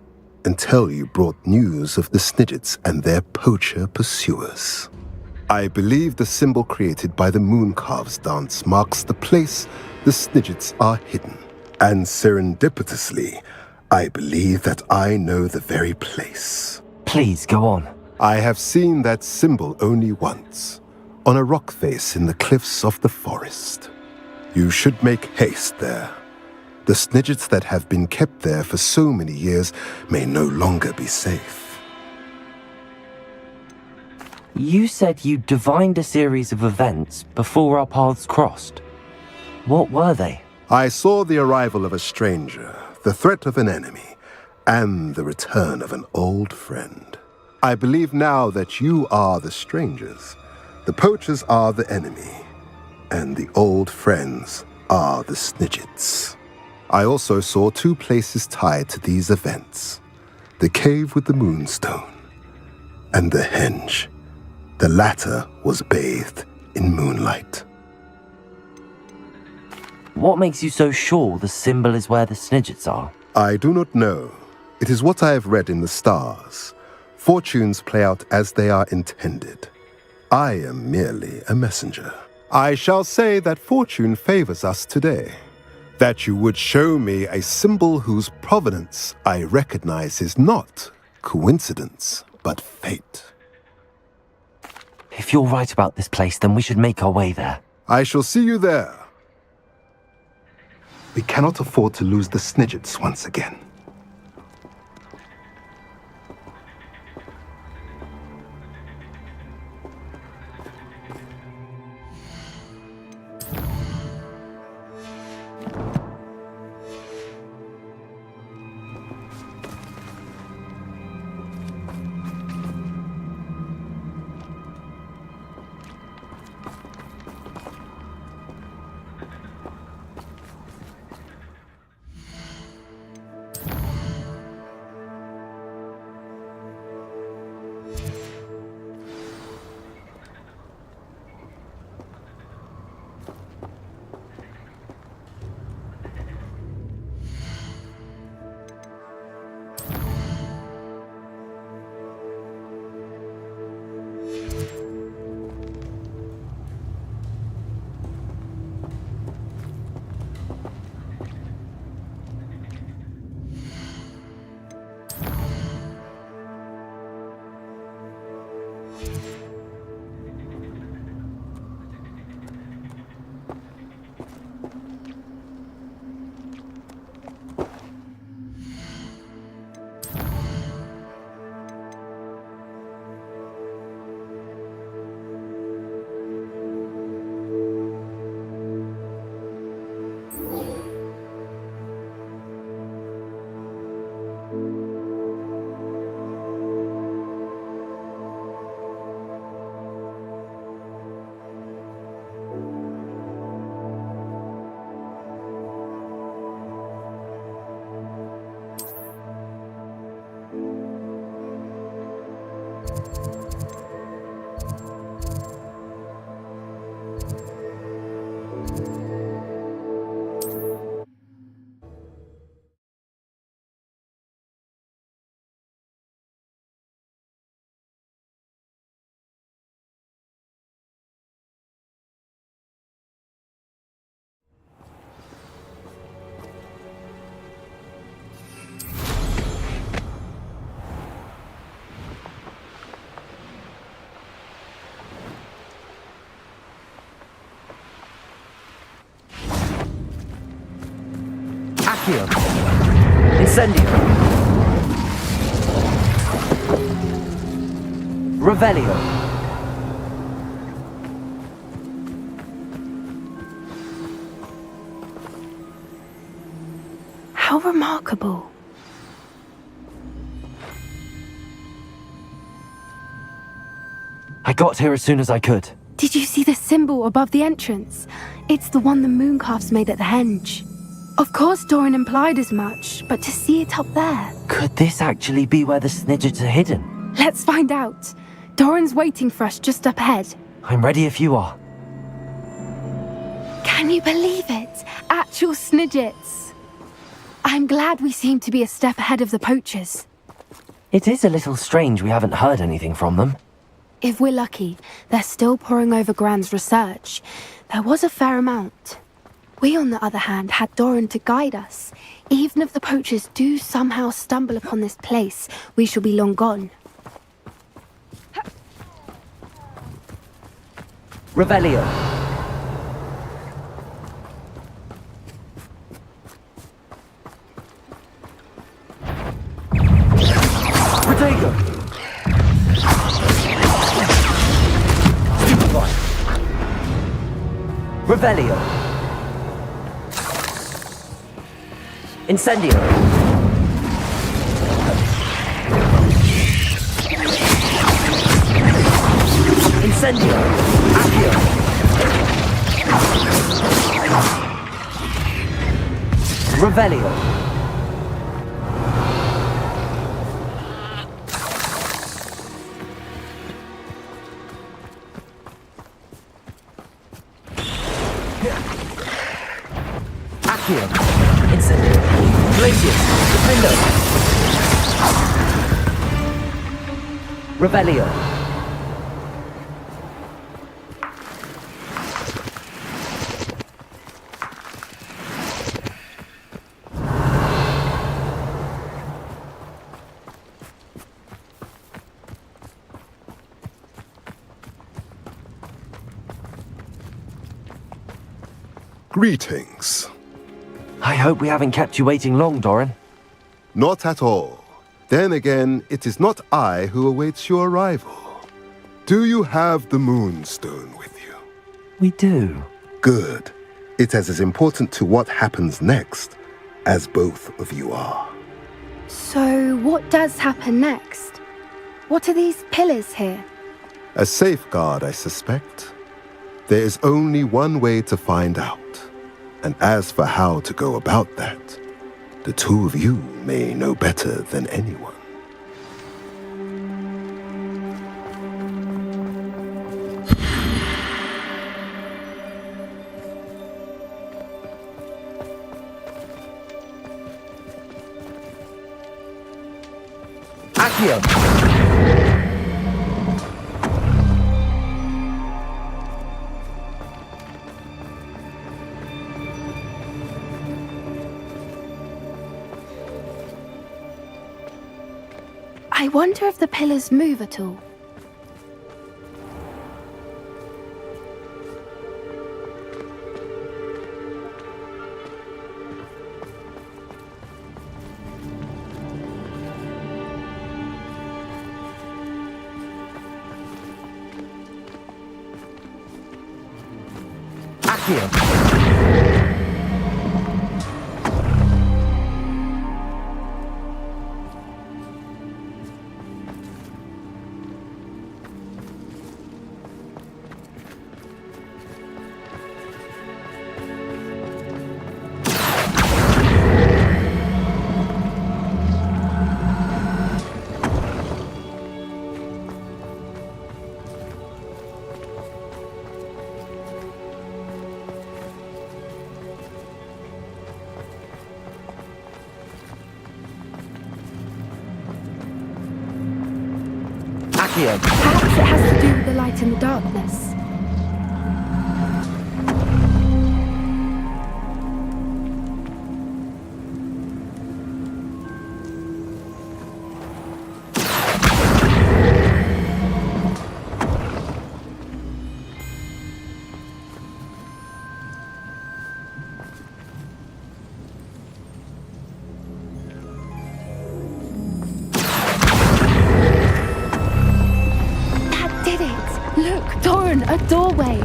until you brought news of the Snidgets and their poacher pursuers. I believe the symbol created by the Mooncalves dance marks the place the Snidgets are hidden. And serendipitously, I believe that I know the very place. Please, go on. I have seen that symbol only once, on a rock face in the cliffs of the forest. You should make haste there. The Snidgets that have been kept there for so many years may no longer be safe. You said you divined a series of events before our paths crossed. What were they? I saw the arrival of a stranger, the threat of an enemy, and the return of an old friend. I believe now that you are the strangers, the poachers are the enemy, and the old friends are the Snidgets. I also saw two places tied to these events, the cave with the Moonstone and the henge. The latter was bathed in moonlight. What makes you so sure the symbol is where the Snidgets are? I do not know. It is what I have read in the stars. Fortunes play out as they are intended. I am merely a messenger. I shall say that fortune favors us today. That you would show me a symbol whose provenance I recognize is not coincidence, but fate. If you're right about this place, then we should make our way there. I shall see you there. We cannot afford to lose the Snidgets once again. Accio. Incendio. Revelio. How remarkable. I got here as soon as I could. Did you see the symbol above the entrance? It's the one the mooncalves made at the henge. Of course Doran implied as much, but to see it up there... Could this actually be where the Snidgets are hidden? Let's find out. Doran's waiting for us just up ahead. I'm ready if you are. Can you believe it? Actual Snidgets. I'm glad we seem to be a step ahead of the poachers. It is a little strange we haven't heard anything from them. If we're lucky, they're still poring over Gran's research. There was a fair amount. We, on the other hand, had Doran to guide us. Even if the poachers do somehow stumble upon this place, we shall be long gone. Revelio. Protego. Stupefy. Revelio. Incendio. Incendio. Accio. Revelio. Accio. Incendio. Glacius. Defendo. Revelio. Greetings. I hope we haven't kept you waiting long, Doran. Not at all. Then again, it is not I who awaits your arrival. Do you have the Moonstone with you? We do. Good. It is as important to what happens next as both of you are. So, what does happen next? What are these pillars here? A safeguard, I suspect. There is only one way to find out. And as for how to go about that, the two of you may know better than anyone. Accio! I wonder if the pillars move at all. Perhaps it has to do with the light in the darkness. A doorway.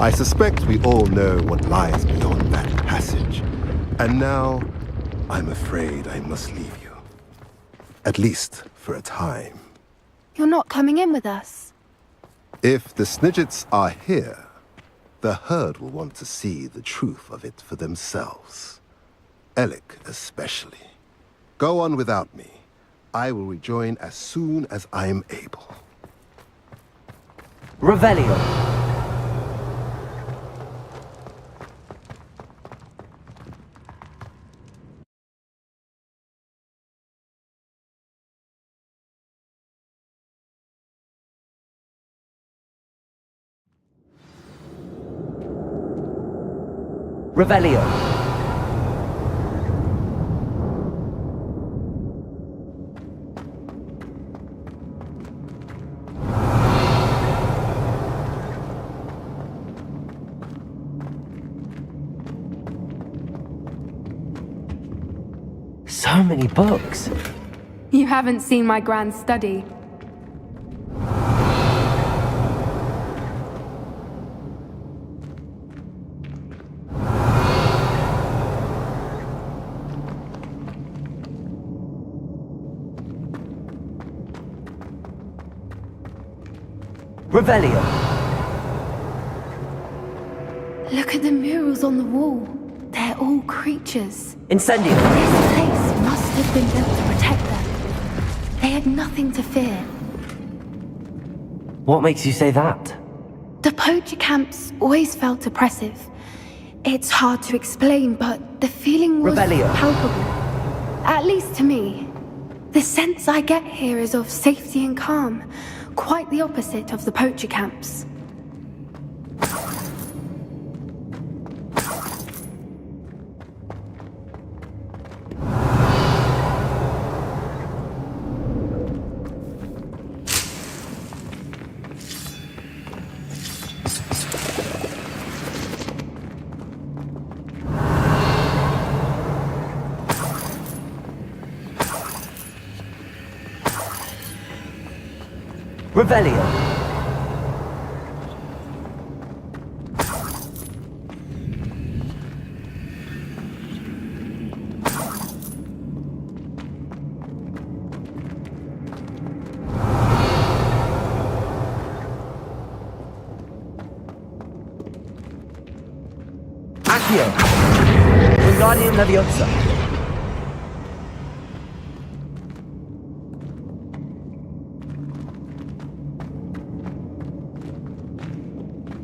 I suspect we all know what lies beyond that passage. And now, I'm afraid I must leave you. At least for a time. You're not coming in with us. If the Snidgets are here, the herd will want to see the truth of it for themselves. Alec especially. Go on without me. I will rejoin as soon as I'm able. Revelio. Revelio. So many books. You haven't seen my grand study. Revelio. Look at the murals on the wall. They're all creatures. Incendio. This place must have been built to protect them. They had nothing to fear. What makes you say that? The poacher camps always felt oppressive. It's hard to explain, but the feeling was palpable. At least to me. The sense I get here is of safety and calm. Quite the opposite of the poacher camps. Revelio. Accio. Wingardium Leviosa.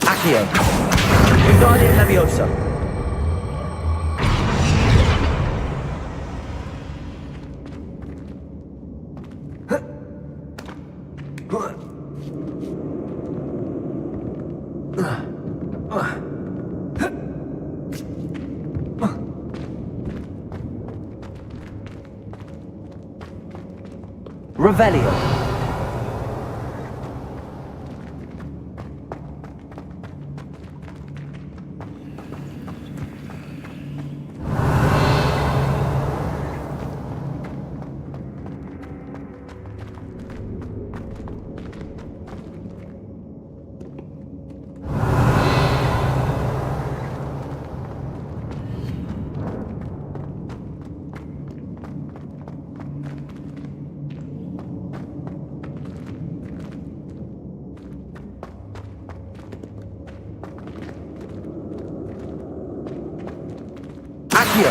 Accio. Wingardium Leviosa. Revelio. Accio.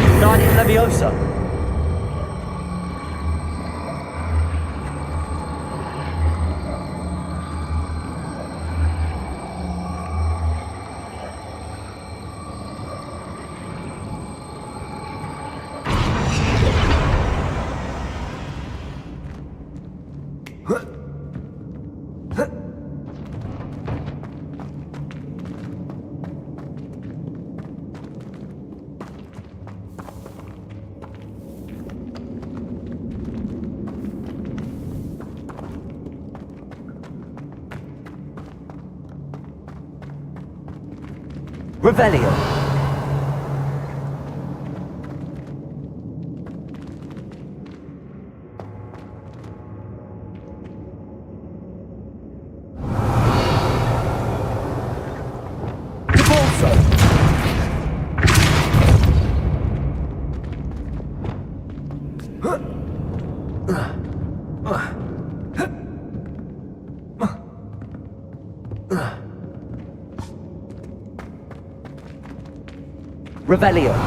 Wingardium Leviosa. Revelio. GeForce. Revelio.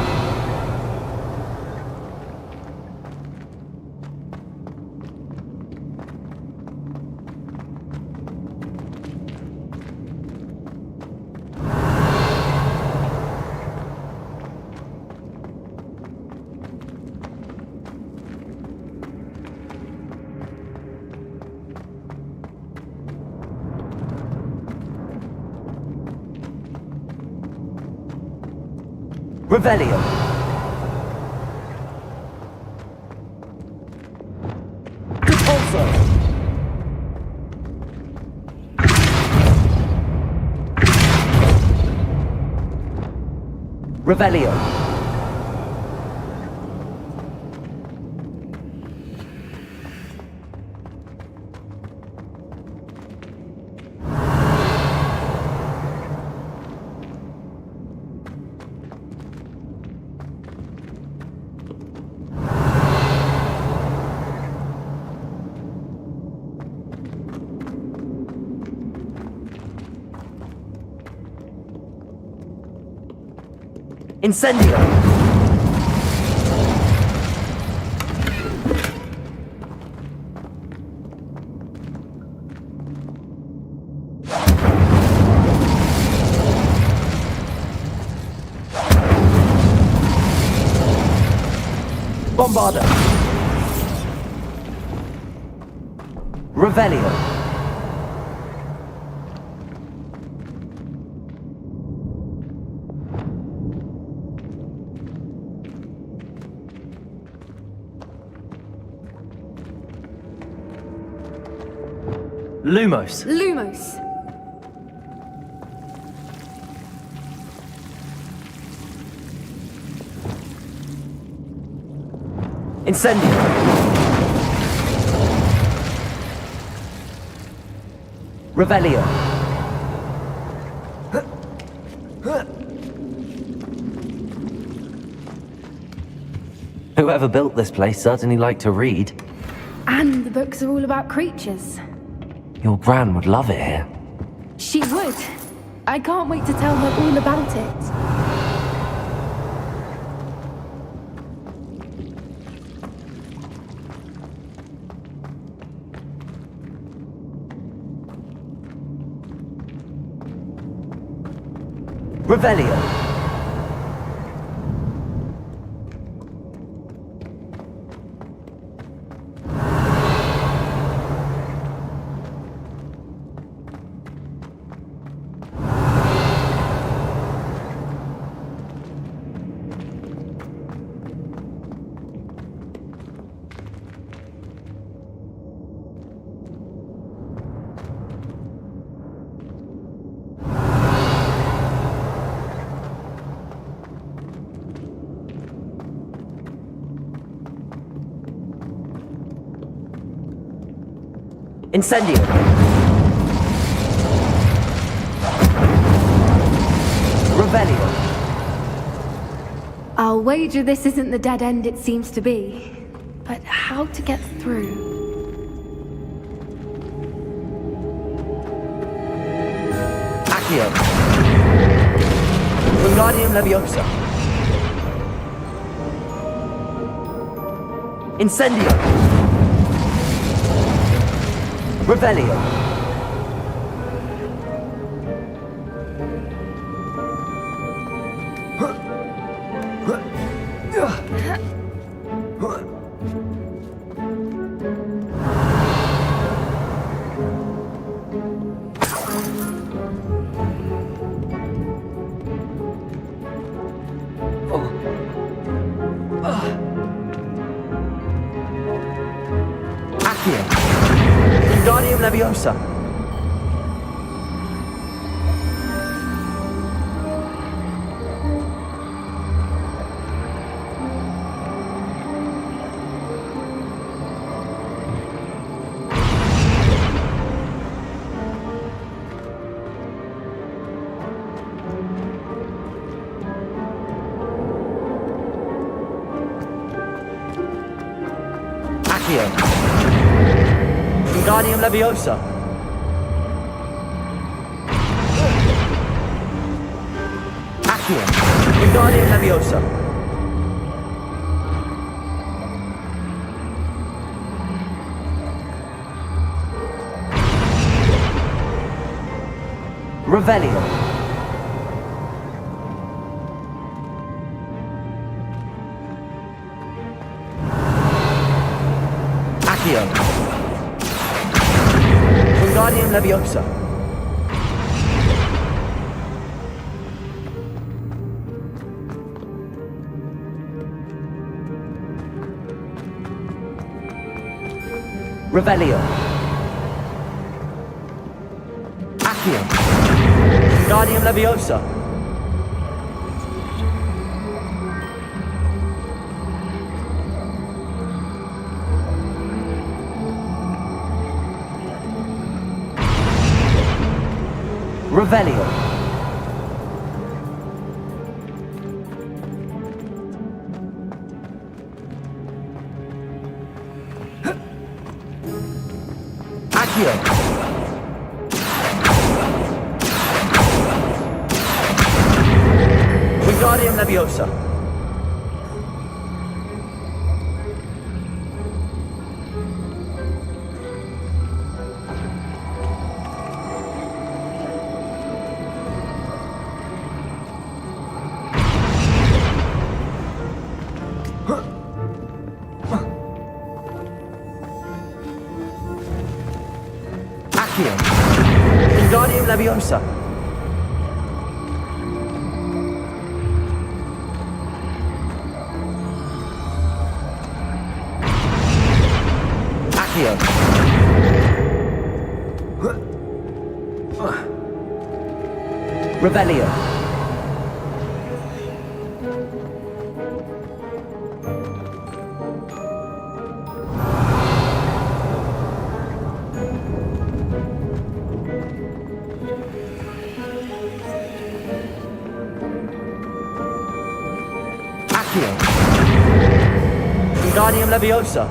Revelio. GeForce. Revelio. Incendio. Bombarda. Revelio. Lumos. Lumos. Incendio. Revelio. Whoever built this place certainly liked to read. And the books are all about creatures. Your gran would love it here. She would. I can't wait to tell her all about it. Revelio. Incendio. Revelio. I'll wager this isn't the dead end it seems to be. But how to get through? Accio. Wingardium Leviosa. Incendio. Revelio. Accio. Wingardium Leviosa. Accio. Wingardium Leviosa. Accio. Wingardium Leviosa. Revelio. Accio. Wingardium Leviosa. Revelio. Accio. Wingardium Leviosa. Revelio. Accio. Wingardium Leviosa. Accio. Wingardium Leviosa. Accio. Revelio. Accio. Wingardium Leviosa.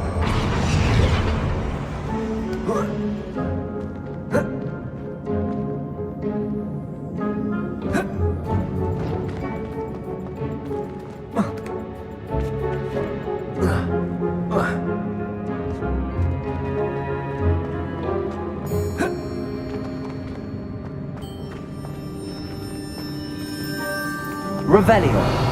Revelio.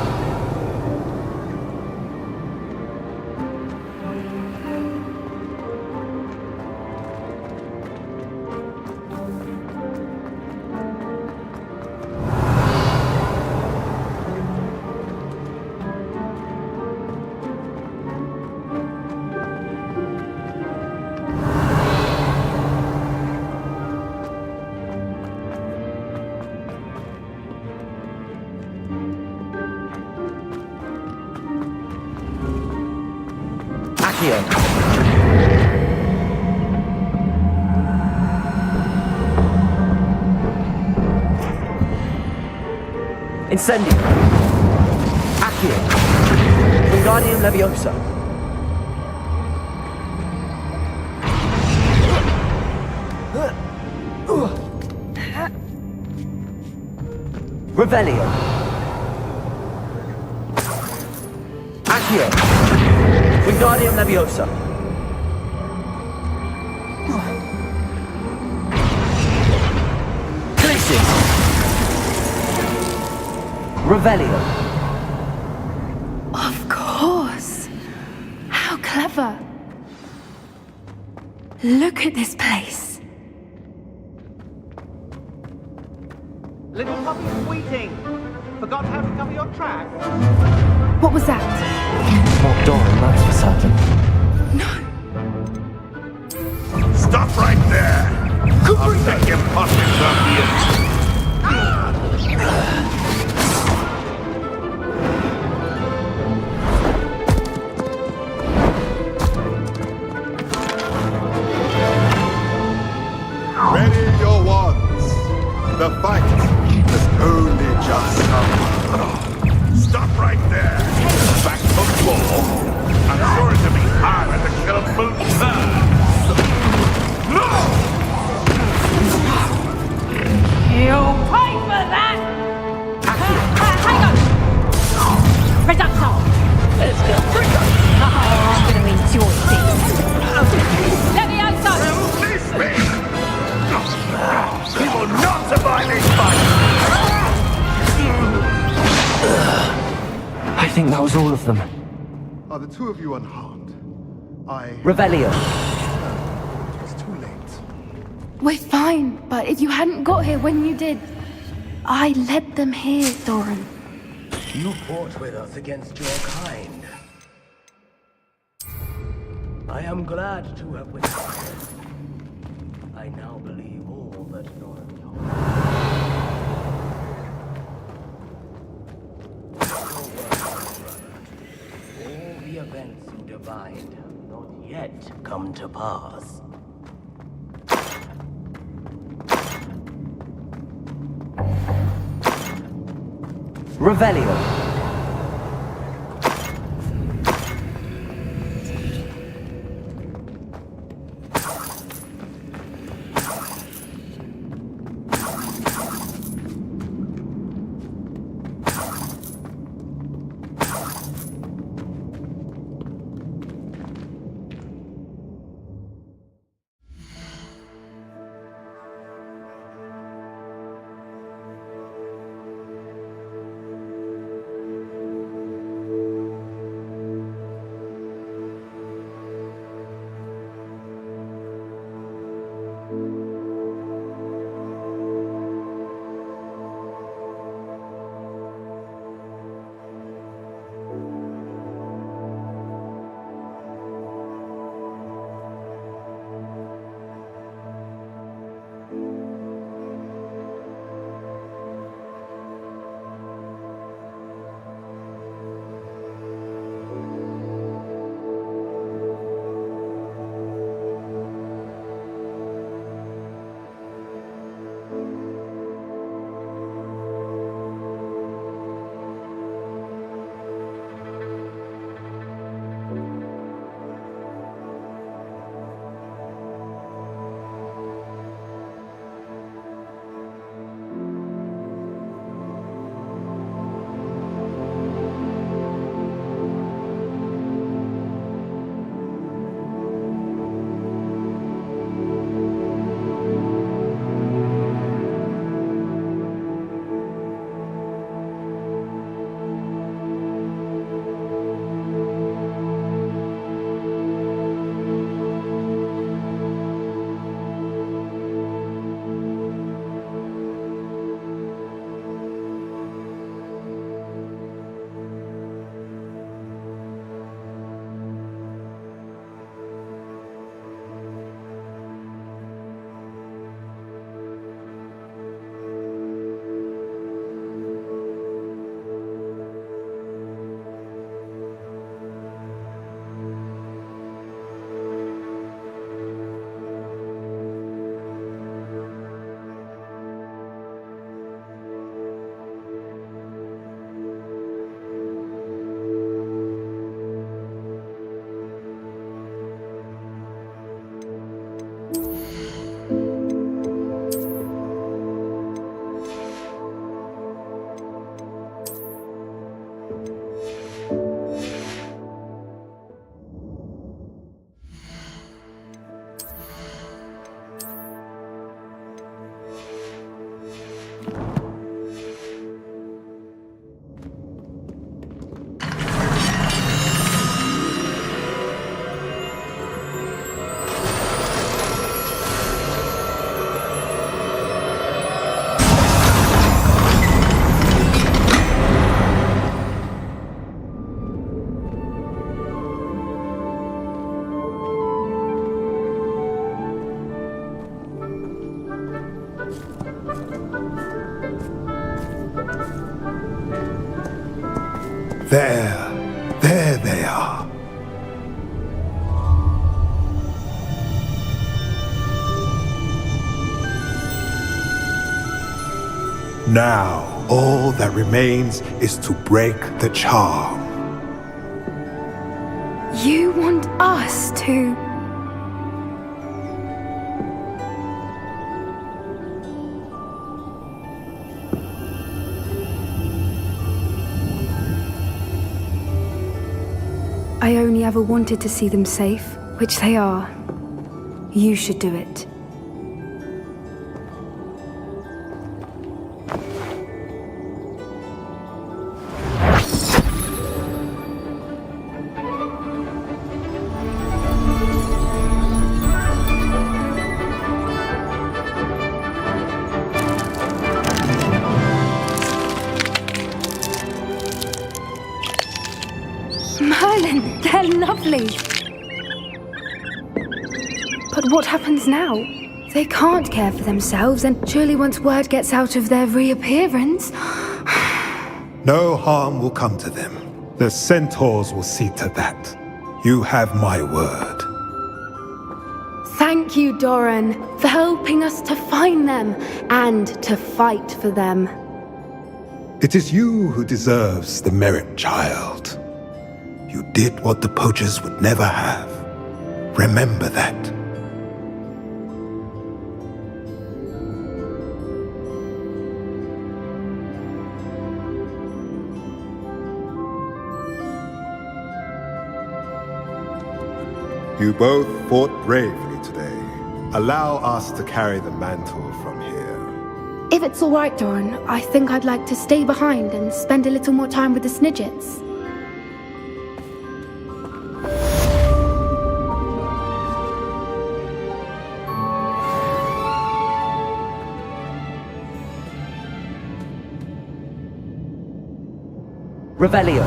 Incendio. Accio. Wingardium Leviosa. Revelio. Accio. Wingardium Leviosa. Revelio. Of course. How clever. Look at this place. Little puppy squeating. Forgot how to cover your track. What was that? Not Doran, that's for certain. No. Stop right there! I'll take your puppies up here. Ready your wands. The fight has only just come. Stop right there! Back to the floor. I'm sure it'll be harder to kill a full turn. No! You'll pay for that! Hang on! Reductor! Let's go. Oh, I'm gonna enjoy this. Leviosa! Release me! He will not survive this fight! I think that was all of them. Are the two of you unharmed? Revelio. It's too late. We're fine, but if you hadn't got here when you did, I led them here, Doran. You fought with us against your kind. I am glad to have witnessed. I now believe all that Doran told me. All the events you divined have not yet come to pass. Revelio. There they are. Now, all that remains is to break the charm. You want us to... I only ever wanted to see them safe, which they are. You should do it. Merlin, they're lovely. But what happens now? They can't care for themselves, and surely once word gets out of their reappearance... No harm will come to them. The centaurs will see to that. You have my word. Thank you, Doran, for helping us to find them and to fight for them. It is you who deserves the merit, child. You did what the poachers would never have. Remember that. You both fought bravely today. Allow us to carry the mantle from here. If it's all right, Doran, I think I'd like to stay behind and spend a little more time with the Snidgets. Revelio.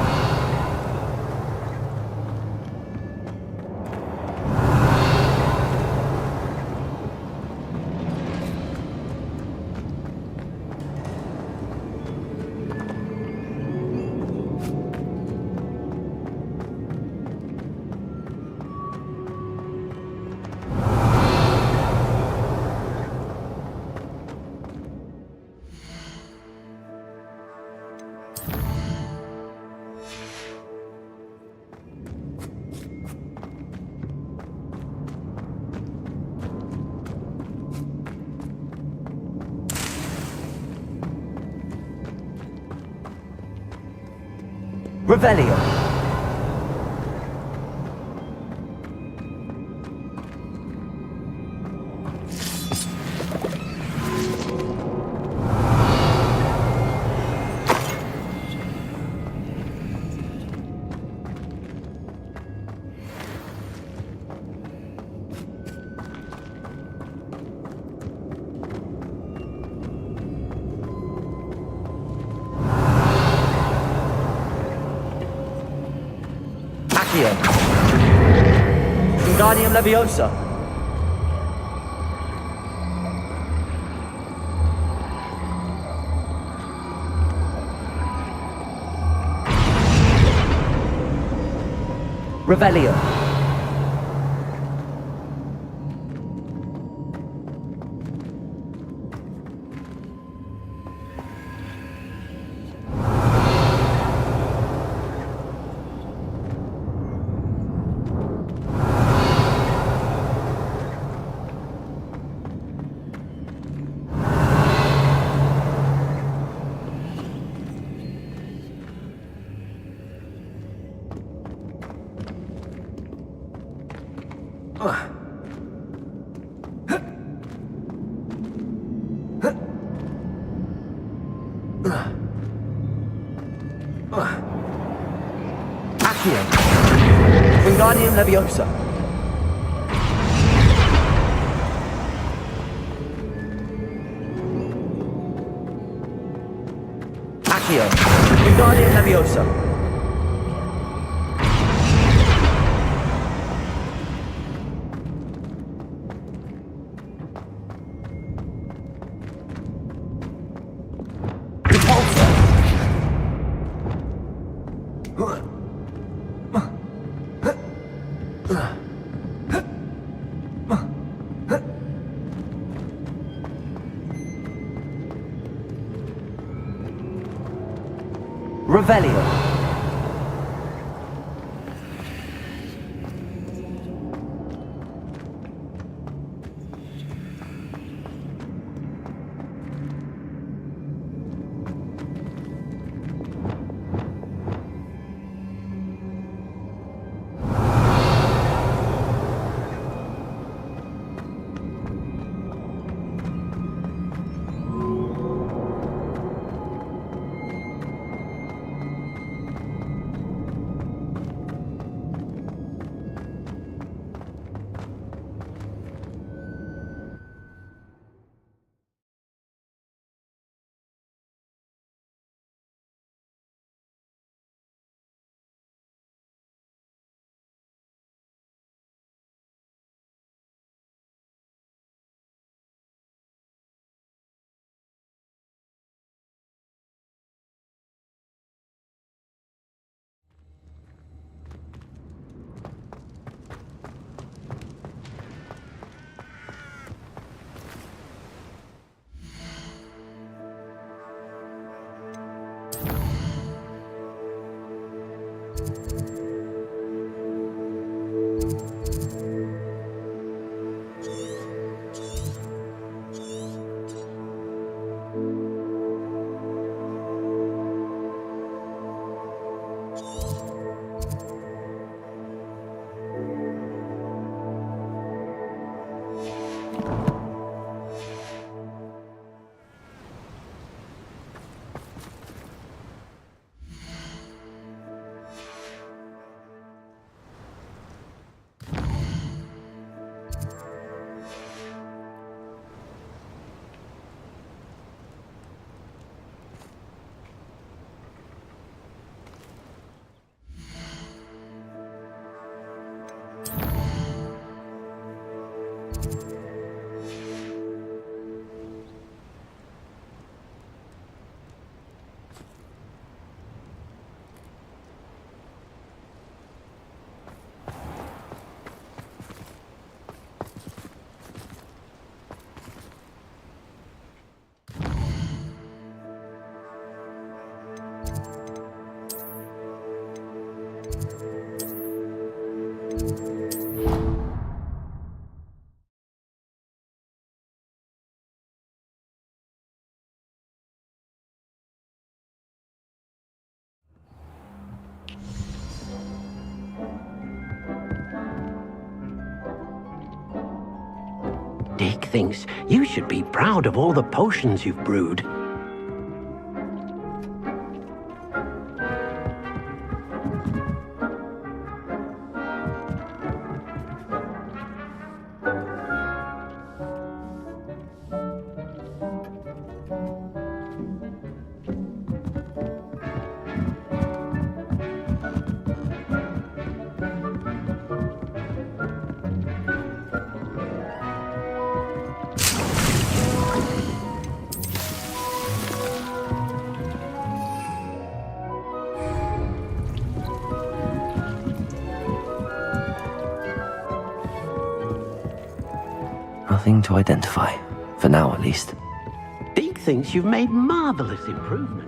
Revelio. Wingardium Leviosa. Revelio. Accio. Wingardium Leviosa. Accio. Wingardium Leviosa. Revelio. Dick thinks you should be proud of all the potions you've brewed. Nothing to identify, for now at least. Dick thinks you've made marvelous improvements.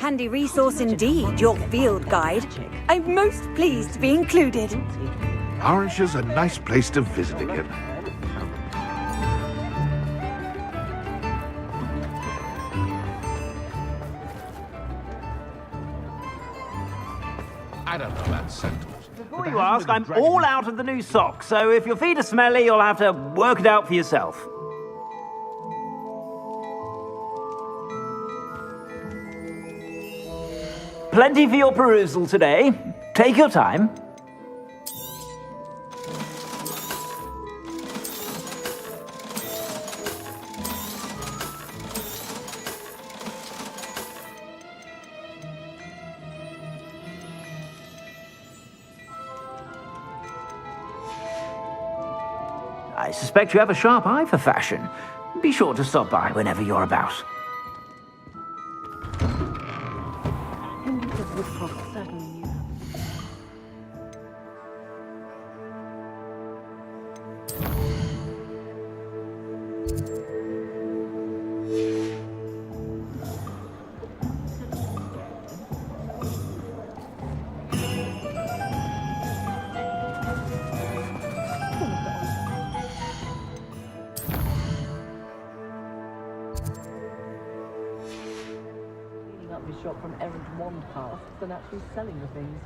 handy resource indeed, your field guide. I'm most pleased to be included. Orange's a nice place to visit again. I don't know about Sentinels. Before you ask, I'm all out of the new socks, so if your feet are smelly, you'll have to work it out for yourself. Plenty for your perusal today. Take your time. I suspect you have a sharp eye for fashion. Be sure to stop by whenever you're about. Shop from errant wand casts than actually selling the things.